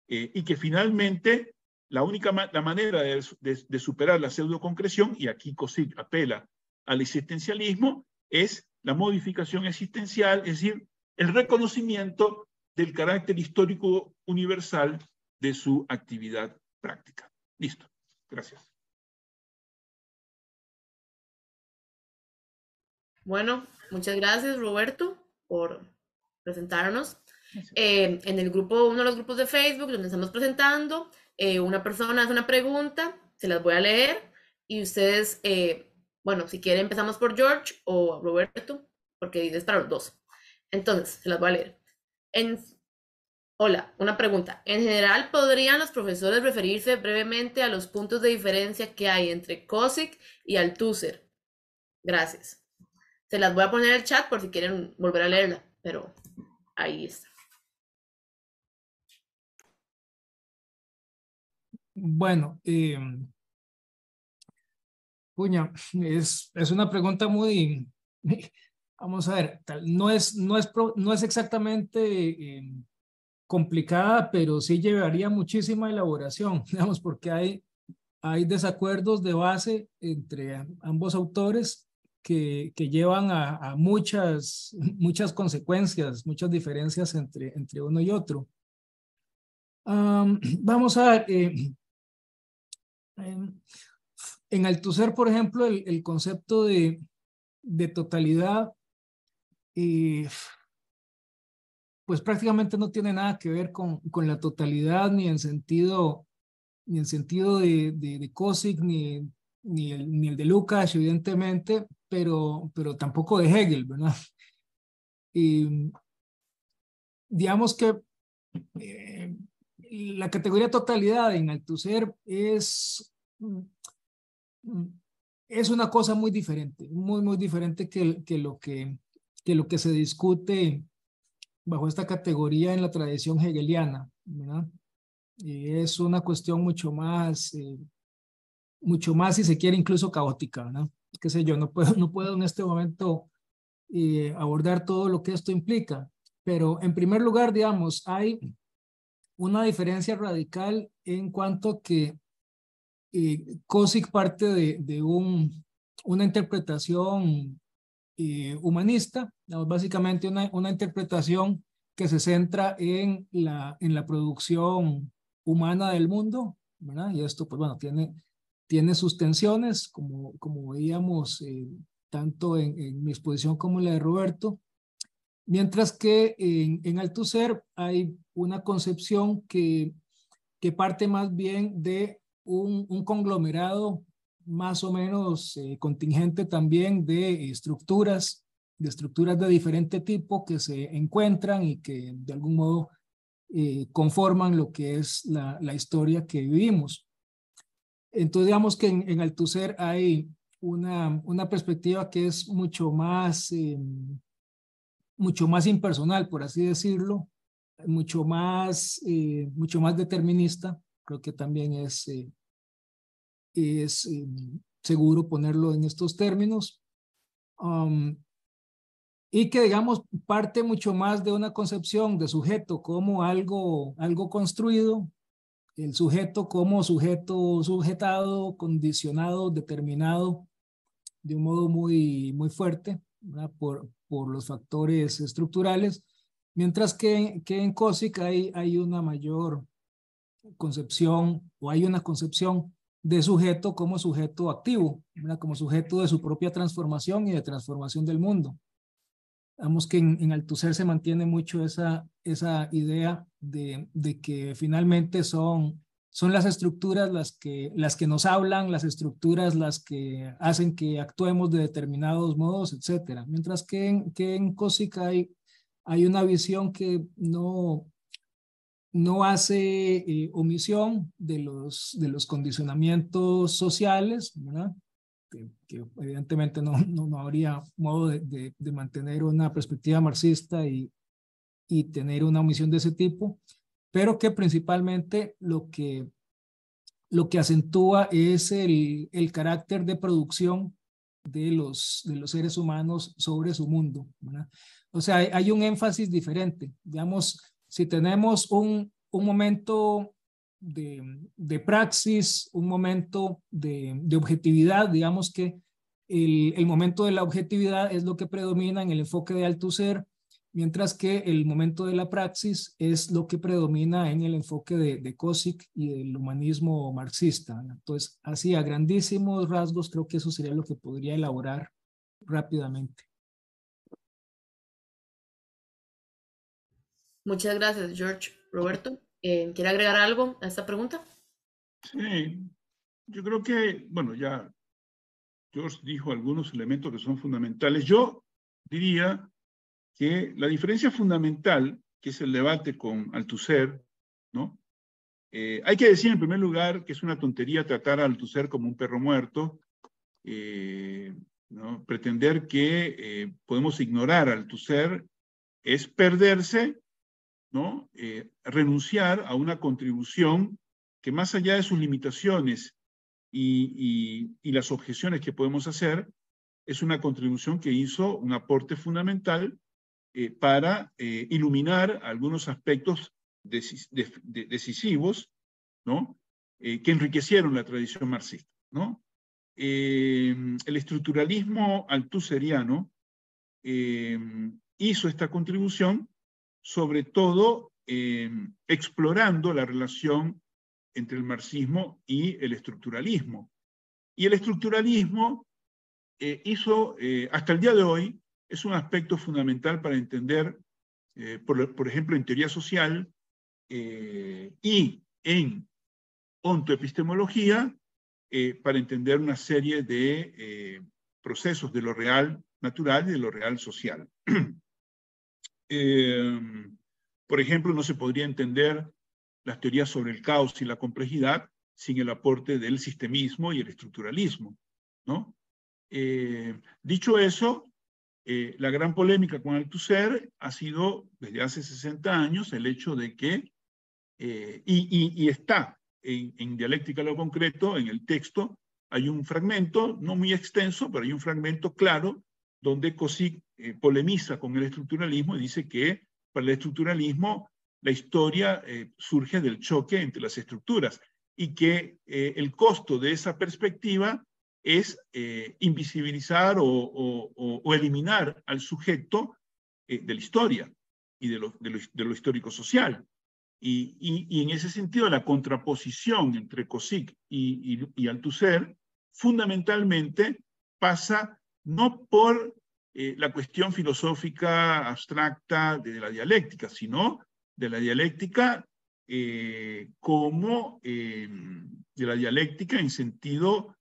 Y que finalmente la manera de superar la pseudoconcreción, y aquí Kozik apela al existencialismo, es la modificación existencial, es decir, el reconocimiento del carácter histórico universal de su actividad práctica. Listo. Gracias. Bueno, muchas gracias, Roberto, por presentarnos. En el grupo, uno de los grupos de Facebook donde estamos presentando, una persona hace una pregunta, se las voy a leer y ustedes, bueno, si quieren empezamos por George o Roberto, porque es para los dos. Entonces, se las voy a leer. Hola, una pregunta. En general, ¿podrían los profesores referirse brevemente a los puntos de diferencia que hay entre COSIC y Althusser? Gracias. Se las voy a poner en el chat por si quieren volver a leerla, pero ahí está. Bueno, puña, es una pregunta muy, vamos a ver, no es exactamente complicada, pero sí llevaría muchísima elaboración, digamos, porque hay desacuerdos de base entre ambos autores que llevan a muchas consecuencias, muchas diferencias entre uno y otro. Vamos a ver, en Althusser, por ejemplo, el concepto de totalidad, eh, pues prácticamente no tiene nada que ver con la totalidad ni en sentido de Kossig, ni el de Lukács, evidentemente, pero tampoco de Hegel, ¿verdad? Y digamos que eh, la categoría totalidad en Althusser es una cosa muy diferente, muy diferente que lo que se discute bajo esta categoría en la tradición hegeliana, ¿verdad? Y es una cuestión mucho más, si se quiere, incluso caótica, ¿no? Qué sé yo, no puedo en este momento abordar todo lo que esto implica, pero en primer lugar, digamos, hay una diferencia radical en cuanto a que Kossig parte una interpretación humanista, digamos, básicamente una interpretación que se centra en la producción humana del mundo, ¿verdad? Y esto, pues bueno, tiene sus tensiones, como veíamos tanto en mi exposición como en la de Roberto, mientras que en Althusser hay una concepción que parte más bien de un conglomerado más o menos contingente también de estructuras de diferente tipo que se encuentran y que de algún modo conforman lo que es la historia que vivimos. Entonces, digamos que en Althusser hay una perspectiva que es mucho más impersonal, por así decirlo, mucho más determinista. Creo que también es seguro ponerlo en estos términos. Um, y que, digamos, parte mucho más de una concepción de sujeto como algo construido, el sujeto como sujeto sujetado, condicionado, determinado de un modo muy fuerte, ¿verdad? Por los factores estructurales, mientras que en Kossig hay una mayor concepción o hay una concepción de sujeto como sujeto activo, ¿verdad? Como sujeto de su propia transformación y de transformación del mundo. Vamos que en Althusser se mantiene mucho esa idea de que finalmente son las estructuras las que nos hablan, las estructuras las que hacen que actuemos de determinados modos, etcétera. Mientras que en Kossig hay una visión que no hace omisión de los condicionamientos sociales, ¿verdad? Que evidentemente no habría modo de mantener una perspectiva marxista y tener una omisión de ese tipo, pero que principalmente lo que acentúa es el carácter de producción de los seres humanos sobre su mundo, ¿verdad? O sea, hay un énfasis diferente. Digamos, si tenemos un momento de praxis, un momento de objetividad, digamos que el momento de la objetividad es lo que predomina en el enfoque de Althusser, mientras que el momento de la praxis es lo que predomina en el enfoque de Kossig y del humanismo marxista. Entonces, así a grandísimos rasgos, creo que eso sería lo que podría elaborar rápidamente. Muchas gracias, George. Roberto, ¿quiere agregar algo a esta pregunta? Sí, yo creo que, bueno, ya George dijo algunos elementos que son fundamentales. Yo diría que la diferencia fundamental que es el debate con Althusser, ¿no? Hay que decir en primer lugar que es una tontería tratar a Althusser como un perro muerto, ¿no? Pretender que podemos ignorar a Althusser es perderse, ¿no? Renunciar a una contribución que más allá de sus limitaciones y las objeciones que podemos hacer, es una contribución que hizo un aporte fundamental para iluminar algunos aspectos decisivos, ¿no? Que enriquecieron la tradición marxista, ¿no? El estructuralismo althusseriano hizo esta contribución, sobre todo explorando la relación entre el marxismo y el estructuralismo. Y el estructuralismo hizo, hasta el día de hoy, es un aspecto fundamental para entender, por ejemplo, en teoría social y en ontoepistemología, para entender una serie de procesos de lo real natural y de lo real social. Por ejemplo, no se podría entender las teorías sobre el caos y la complejidad sin el aporte del sistemismo y el estructuralismo, ¿no? Dicho eso, la gran polémica con Althusser ha sido, desde hace 60 años, el hecho de que, y está en Dialéctica de lo Concreto, en el texto, hay un fragmento, no muy extenso, pero hay un fragmento claro, donde Kozik polemiza con el estructuralismo y dice que para el estructuralismo la historia surge del choque entre las estructuras y que el costo de esa perspectiva es invisibilizar o eliminar al sujeto de la historia y de lo histórico social. Y en ese sentido, la contraposición entre Kozik y Althusser fundamentalmente pasa no por la cuestión filosófica abstracta de la dialéctica, sino de la dialéctica como de la dialéctica en sentido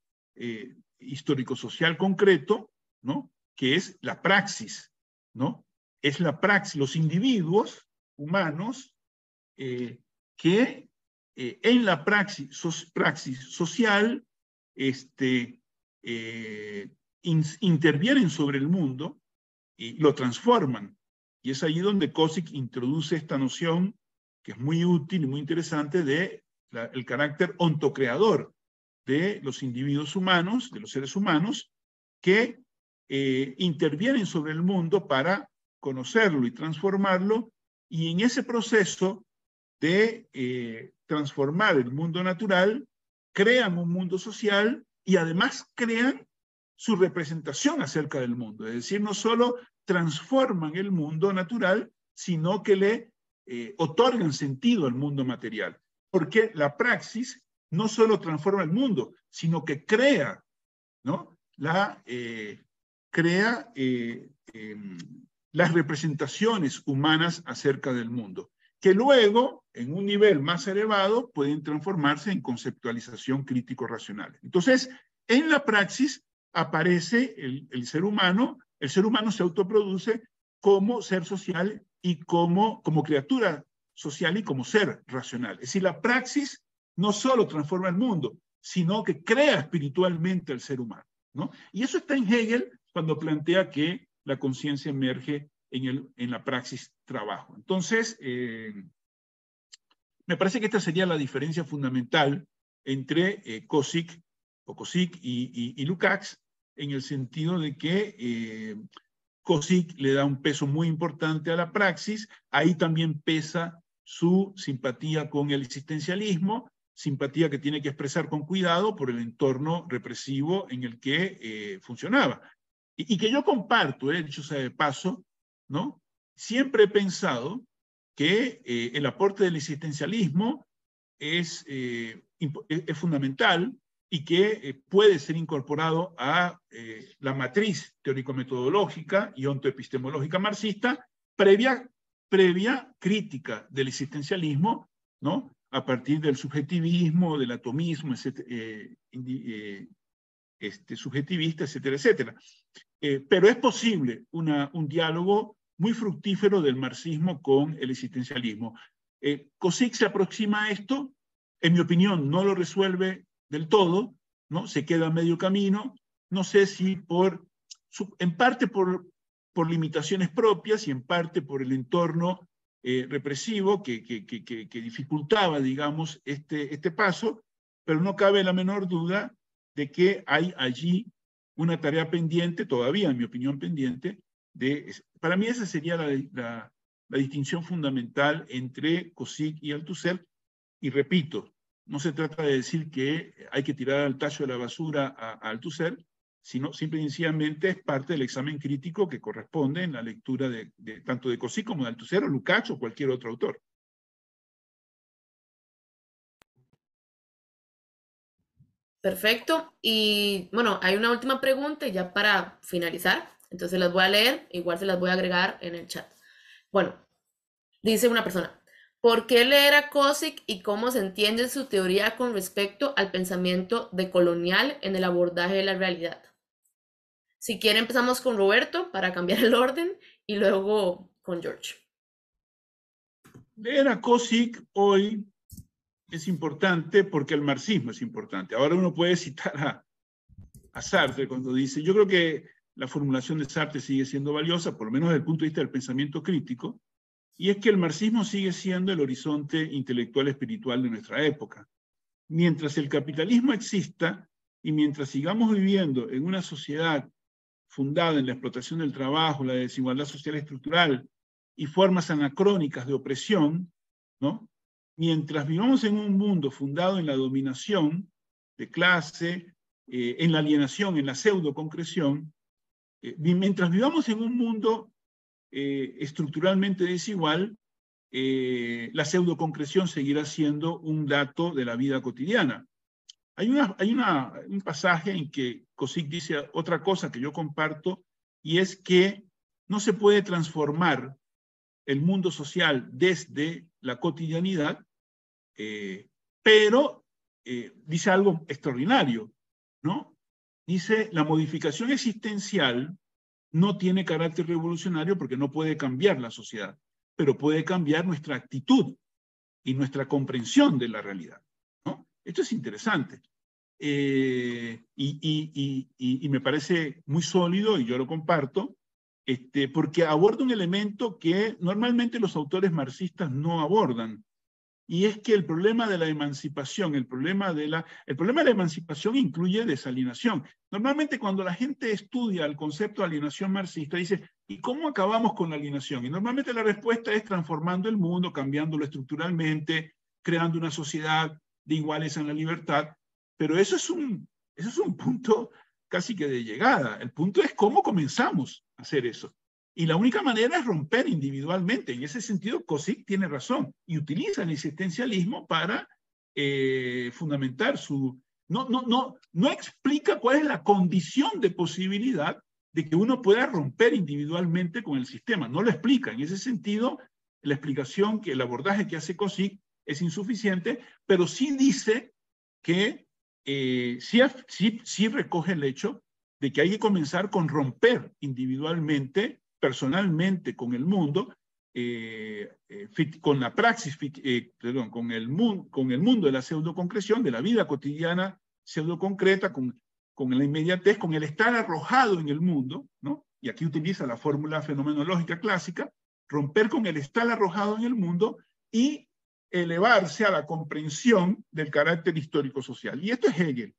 histórico-social concreto, ¿no? Que es la praxis, ¿no? Es la praxis, los individuos humanos que en la praxis social intervienen sobre el mundo y lo transforman. Y es ahí donde Kozik introduce esta noción que es muy útil y muy interesante de el carácter ontocreador de los individuos humanos, de los seres humanos, que intervienen sobre el mundo para conocerlo y transformarlo, y en ese proceso de transformar el mundo natural, crean un mundo social y además crean su representación acerca del mundo. Es decir, no solo transforman el mundo natural, sino que le otorgan sentido al mundo material. Porque la praxis no solo transforma el mundo, sino que crea, ¿no? Crea las representaciones humanas acerca del mundo, que luego, en un nivel más elevado, pueden transformarse en conceptualización crítico-racional. Entonces, en la praxis aparece el ser humano se autoproduce como ser social y como criatura social y como ser racional. Es decir, la praxis no solo transforma el mundo, sino que crea espiritualmente al ser humano, ¿no? Y eso está en Hegel cuando plantea que la conciencia emerge en la praxis trabajo. Entonces, me parece que esta sería la diferencia fundamental entre Kozik y Lukács, en el sentido de que Kozik le da un peso muy importante a la praxis, ahí también pesa su simpatía con el existencialismo, simpatía que tiene que expresar con cuidado por el entorno represivo en el que funcionaba. Y que yo comparto, dicho sea de paso, ¿no? Siempre he pensado que el aporte del existencialismo es fundamental y que puede ser incorporado a la matriz teórico-metodológica y ontoepistemológica marxista previa crítica del existencialismo, ¿no? A partir del subjetivismo, del atomismo, subjetivista, etcétera, etcétera. Pero es posible un diálogo muy fructífero del marxismo con el existencialismo. Kozik se aproxima a esto, en mi opinión no lo resuelve del todo, ¿no? Se queda a medio camino, no sé si en parte por limitaciones propias y en parte por el entorno represivo que dificultaba, digamos, este paso, pero no cabe la menor duda de que hay allí una tarea pendiente, todavía en mi opinión pendiente, para mí esa sería la distinción fundamental entre Kozik y Althusser, y repito, no se trata de decir que hay que tirar al tacho de la basura a Althusser, sino simple y sencillamente es parte del examen crítico que corresponde en la lectura tanto de Kozik como de Althusser o Lukács o cualquier otro autor. Perfecto. Y bueno, hay una última pregunta ya para finalizar. Entonces las voy a leer, igual se las voy a agregar en el chat. Bueno, dice una persona, ¿por qué leer a Kozik y cómo se entiende su teoría con respecto al pensamiento decolonial en el abordaje de la realidad? Si quiere empezamos con Roberto para cambiar el orden y luego con George. Leer a Kozik hoy es importante porque el marxismo es importante. Ahora uno puede citar a Sartre cuando dice, yo creo que la formulación de Sartre sigue siendo valiosa, por lo menos desde el punto de vista del pensamiento crítico, y es que el marxismo sigue siendo el horizonte intelectual espiritual de nuestra época. Mientras el capitalismo exista y mientras sigamos viviendo en una sociedad fundada en la explotación del trabajo, la desigualdad social estructural y formas anacrónicas de opresión, ¿no? Mientras vivamos en un mundo fundado en la dominación de clase, en la alienación, en la pseudo-concreción, mientras vivamos en un mundo estructuralmente desigual, la pseudo-concreción seguirá siendo un dato de la vida cotidiana. Hay un pasaje en que Kozik dice otra cosa que yo comparto, y es que no se puede transformar el mundo social desde la cotidianidad, pero dice algo extraordinario, ¿no? Dice, la modificación existencial no tiene carácter revolucionario porque no puede cambiar la sociedad, pero puede cambiar nuestra actitud y nuestra comprensión de la realidad, ¿no? Esto es interesante. Y me parece muy sólido, y yo lo comparto, porque aborda un elemento que normalmente los autores marxistas no abordan, y es que el problema de la emancipación, el problema de la emancipación incluye desalienación. Normalmente cuando la gente estudia el concepto de alienación marxista, dice, ¿y cómo acabamos con la alienación? Y normalmente la respuesta es transformando el mundo, cambiándolo estructuralmente, creando una sociedad de iguales en la libertad, pero eso es un punto casi que de llegada. El punto es cómo comenzamos a hacer eso. Y la única manera es romper individualmente. En ese sentido, Kozik tiene razón y utiliza el existencialismo para fundamentar su... No explica cuál es la condición de posibilidad de que uno pueda romper individualmente con el sistema. No lo explica. En ese sentido, la explicación, el abordaje que hace Kozik es insuficiente, pero sí dice que sí recoge el hecho de que hay que comenzar con romper individualmente, personalmente con el mundo, con la praxis, con el mundo de la pseudoconcreción, de la vida cotidiana pseudoconcreta, con la inmediatez, con el estar arrojado en el mundo, ¿no? Y aquí utiliza la fórmula fenomenológica clásica, romper con el estar arrojado en el mundo y elevarse a la comprensión del carácter histórico-social. Y esto es Hegel.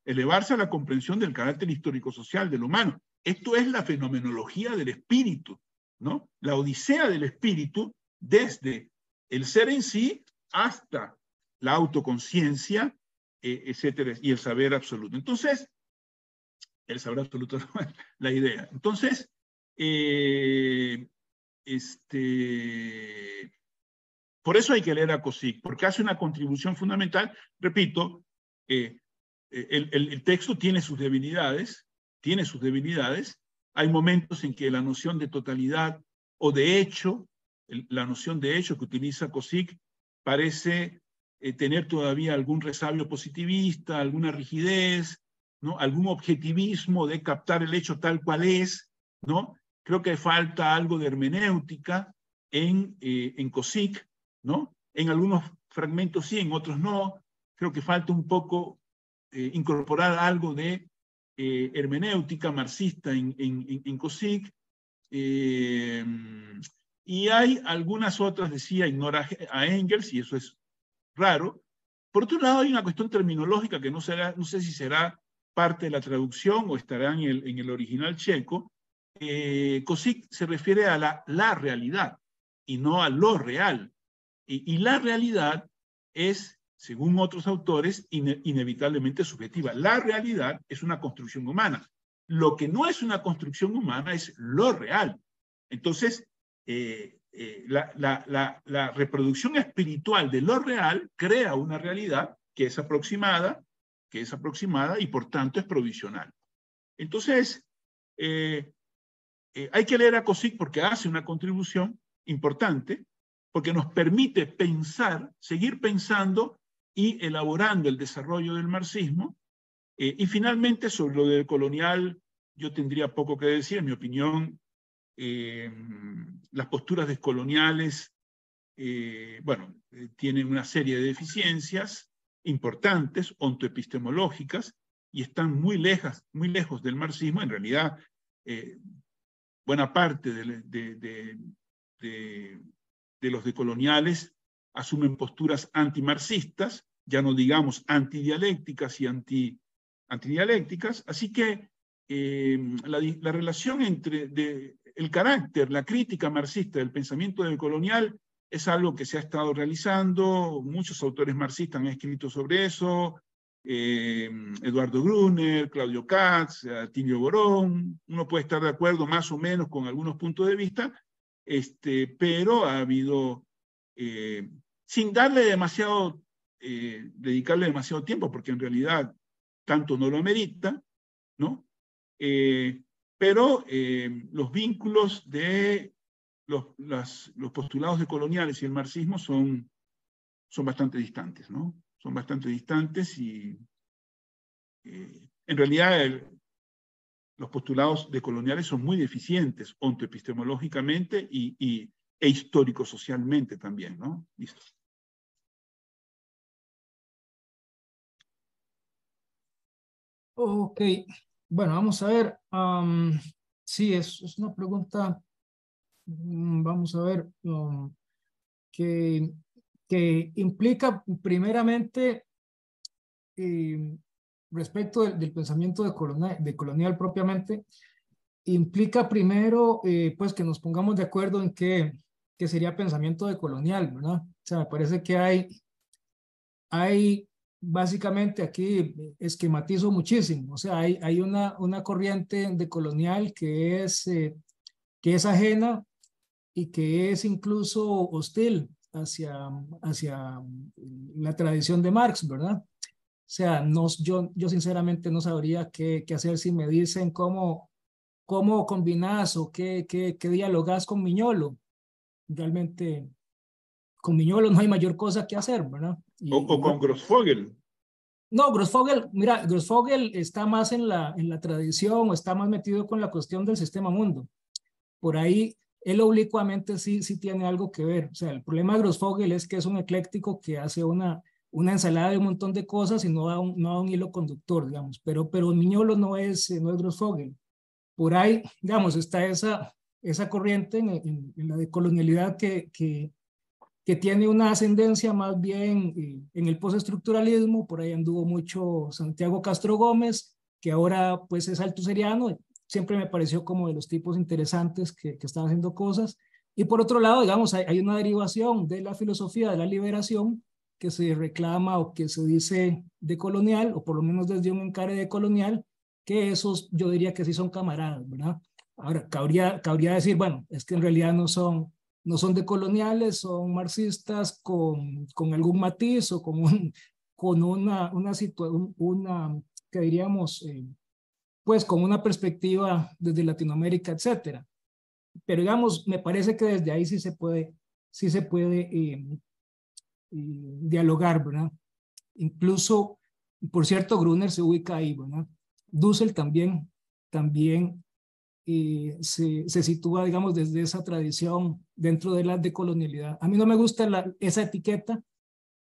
Elevarse a la comprensión del carácter histórico-social del humano. Esto es la fenomenología del espíritu, ¿no? La odisea del espíritu desde el ser en sí hasta la autoconciencia, etcétera, y el saber absoluto. Entonces, el saber absoluto no es la idea. Entonces, por eso hay que leer a Kozik, porque hace una contribución fundamental. Repito, el texto tiene sus debilidades, hay momentos en que la noción de totalidad o de hecho, la noción de hecho que utiliza Kozik parece tener todavía algún resabio positivista, alguna rigidez, ¿no? Algún objetivismo de captar el hecho tal cual es, ¿no? Creo que falta algo de hermenéutica en Cosic, ¿no? En algunos fragmentos sí, en otros no. Creo que falta un poco incorporar algo de hermenéutica marxista en Cosic. Y hay algunas otras, decía, ignora a Engels, y eso es raro. Por otro lado, hay una cuestión terminológica que no sé si será parte de la traducción o estará en el original checo. Cosic se refiere a la realidad y no a lo real. Y la realidad es, según otros autores, inevitablemente subjetiva. La realidad es una construcción humana. Lo que no es una construcción humana es lo real. Entonces, la reproducción espiritual de lo real crea una realidad que es aproximada y por tanto es provisional. Entonces, hay que leer a Cosic porque hace una contribución importante, porque nos permite pensar, seguir pensando y elaborando el desarrollo del marxismo. Y finalmente, sobre lo del colonial, yo tendría poco que decir. En mi opinión, las posturas descoloniales, tienen una serie de deficiencias importantes, ontoepistemológicas, y están muy lejos del marxismo. En realidad, buena parte de los decoloniales asumen posturas antimarxistas, ya no digamos antidialécticas y antidialécticas, así que la relación entre el carácter, la crítica marxista del pensamiento decolonial es algo que se ha estado realizando, muchos autores marxistas han escrito sobre eso, Eduardo Gruner, Claudio Katz, Atilio Borón. Uno puede estar de acuerdo más o menos con algunos puntos de vista, pero ha habido, sin dedicarle demasiado tiempo, porque en realidad tanto no lo amerita, ¿no? Pero los vínculos de los postulados decoloniales y el marxismo son bastante distantes, ¿no? Son bastante distantes y en realidad los postulados decoloniales son muy deficientes ontoepistemológicamente e histórico-socialmente también, ¿no? Listo. Ok, bueno, vamos a ver. Sí, es una pregunta, vamos a ver, que implica primeramente respecto del pensamiento decolonial propiamente, implica primero pues que nos pongamos de acuerdo en qué sería pensamiento decolonial, ¿verdad? O sea, me parece que hay básicamente aquí esquematizo muchísimo, o sea, hay una corriente decolonial que es ajena y que es incluso hostil hacia la tradición de Marx, ¿verdad? O sea, yo sinceramente no sabría qué hacer si me dicen cómo combinás o qué dialogás con Miñolo. Realmente, con Miñolo no hay mayor cosa que hacer, ¿verdad? O con Grossfogel. No, Grossfogel, mira, Grossfogel está más en la tradición o está más metido con la cuestión del sistema mundo. Por ahí, él oblicuamente sí tiene algo que ver. O sea, el problema de Grossfogel es que es un ecléctico que hace una ensalada de un montón de cosas y no da un hilo conductor, digamos. Pero Miñolo no es Grossfogel. Por ahí, digamos, está esa corriente en la decolonialidad que tiene una ascendencia más bien en el postestructuralismo. Por ahí anduvo mucho Santiago Castro Gómez, que ahora pues es altuseriano. Siempre me pareció como de los tipos interesantes que están haciendo cosas. Y por otro lado, digamos, hay una derivación de la filosofía de la liberación que se reclama o que se dice decolonial, o por lo menos desde un encare decolonial, que esos yo diría que sí son camaradas, ¿verdad? Ahora, cabría decir, bueno, es que en realidad no son decoloniales, son marxistas con algún matiz o con una que diríamos, pues con una perspectiva desde Latinoamérica, etcétera. Pero digamos, me parece que desde ahí sí se puede dialogar, ¿verdad? Incluso, por cierto, Gruner se ubica ahí, ¿verdad? Dussel también se sitúa, digamos, desde esa tradición dentro de la decolonialidad. A mí no me gusta esa etiqueta,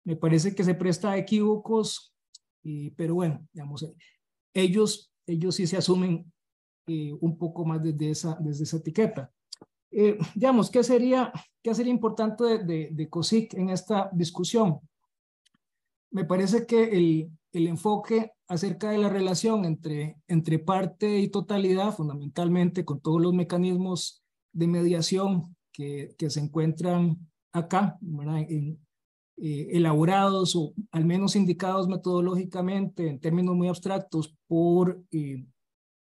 me parece que se presta a equívocos, pero bueno, digamos, ellos sí se asumen un poco más desde esa etiqueta. Digamos, ¿qué sería importante de COSIC en esta discusión? Me parece que el enfoque acerca de la relación entre parte y totalidad, fundamentalmente con todos los mecanismos de mediación que se encuentran acá, ¿verdad? Elaborados o al menos indicados metodológicamente en términos muy abstractos por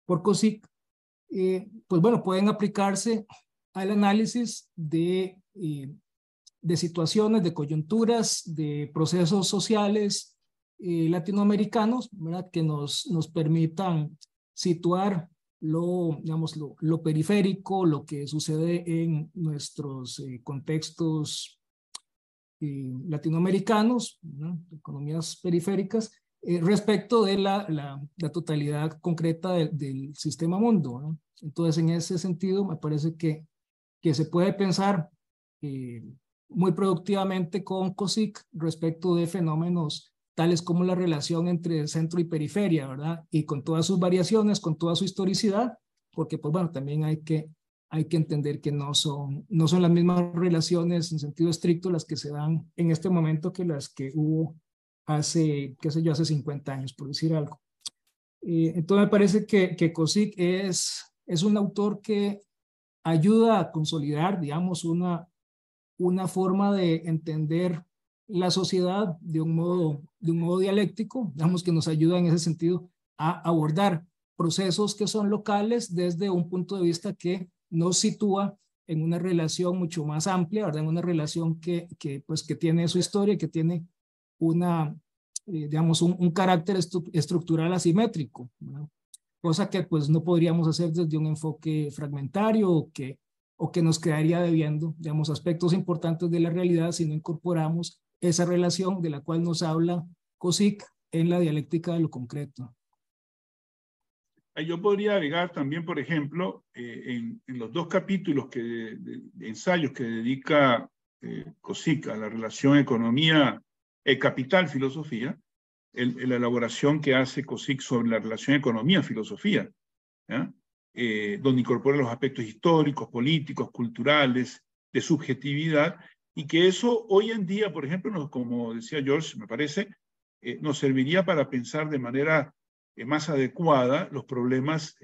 COSIC, pues bueno, pueden aplicarse al análisis de situaciones, de coyunturas, de procesos sociales latinoamericanos, ¿verdad? Que nos permitan situar digamos, lo periférico, lo que sucede en nuestros contextos latinoamericanos, ¿no? Economías periféricas, respecto de la totalidad concreta del sistema mundo, ¿no? Entonces, en ese sentido, me parece que se puede pensar muy productivamente con COSIC respecto de fenómenos tales como la relación entre centro y periferia, ¿verdad? Y con todas sus variaciones, con toda su historicidad, porque, pues bueno, también hay que entender que no son las mismas relaciones en sentido estricto las que se dan en este momento que las que hubo hace, qué sé yo, hace 50 años, por decir algo. Entonces me parece que COSIC es un autor que ayuda a consolidar, digamos, una forma de entender la sociedad de un modo dialéctico, digamos, que nos ayuda en ese sentido a abordar procesos que son locales desde un punto de vista que nos sitúa en una relación mucho más amplia, ¿verdad? En una relación que tiene su historia, que tiene digamos, un carácter estructural asimétrico, ¿verdad? Cosa que pues no podríamos hacer desde un enfoque fragmentario o que nos quedaría debiendo, digamos, aspectos importantes de la realidad si no incorporamos esa relación de la cual nos habla COSIC en la dialéctica de lo concreto. Yo podría agregar también, por ejemplo, en los dos capítulos de ensayos que dedica COSIC a la relación economía, capital, filosofía, la elaboración que hace COSIC sobre la relación economía-filosofía, donde incorpora los aspectos históricos, políticos, culturales, de subjetividad, y que eso hoy en día, por ejemplo, como decía George, me parece, nos serviría para pensar de manera más adecuada los problemas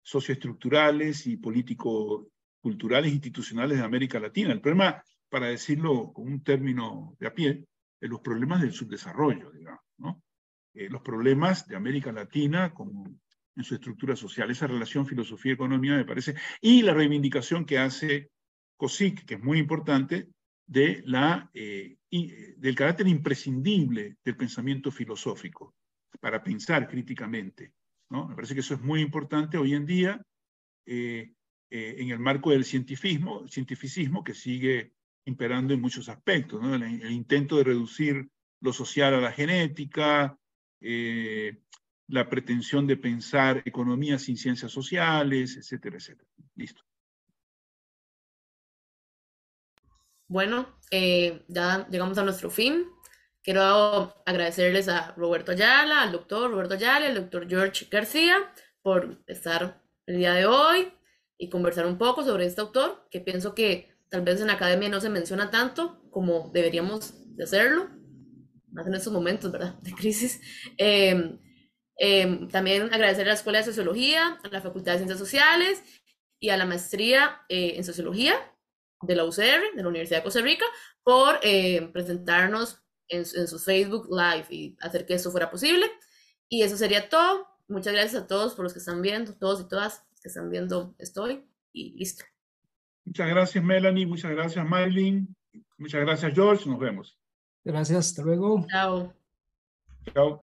socioestructurales y político-culturales institucionales de América Latina. El problema, para decirlo con un término de a pie, los problemas del subdesarrollo, digamos, ¿no? Los problemas de América Latina como en su estructura social, esa relación filosofía-economía me parece, y la reivindicación que hace COSIC, que es muy importante, del carácter imprescindible del pensamiento filosófico para pensar críticamente, ¿no? Me parece que eso es muy importante hoy en día en el marco del cientificismo que sigue imperando en muchos aspectos, ¿no? El intento de reducir lo social a la genética, la pretensión de pensar economía sin ciencias sociales, etcétera, etcétera. Listo. Bueno, ya llegamos a nuestro fin. Quiero agradecerles a Roberto Ayala, al doctor Roberto Ayala, al doctor George García por estar el día de hoy y conversar un poco sobre este autor, que pienso que tal vez en la academia no se menciona tanto como deberíamos de hacerlo, más en estos momentos, ¿verdad?, de crisis. También agradecer a la Escuela de Sociología, a la Facultad de Ciencias Sociales y a la Maestría en Sociología de la UCR, de la Universidad de Costa Rica, por presentarnos en sus Facebook Live y hacer que esto fuera posible. Y eso sería todo. Muchas gracias a todos por los que están viendo, todos y todas que están viendo esto hoy, y listo. Muchas gracias, Melanie. Muchas gracias, Maylin. Muchas gracias, George. Nos vemos. Gracias. Hasta luego. Chao. Chao.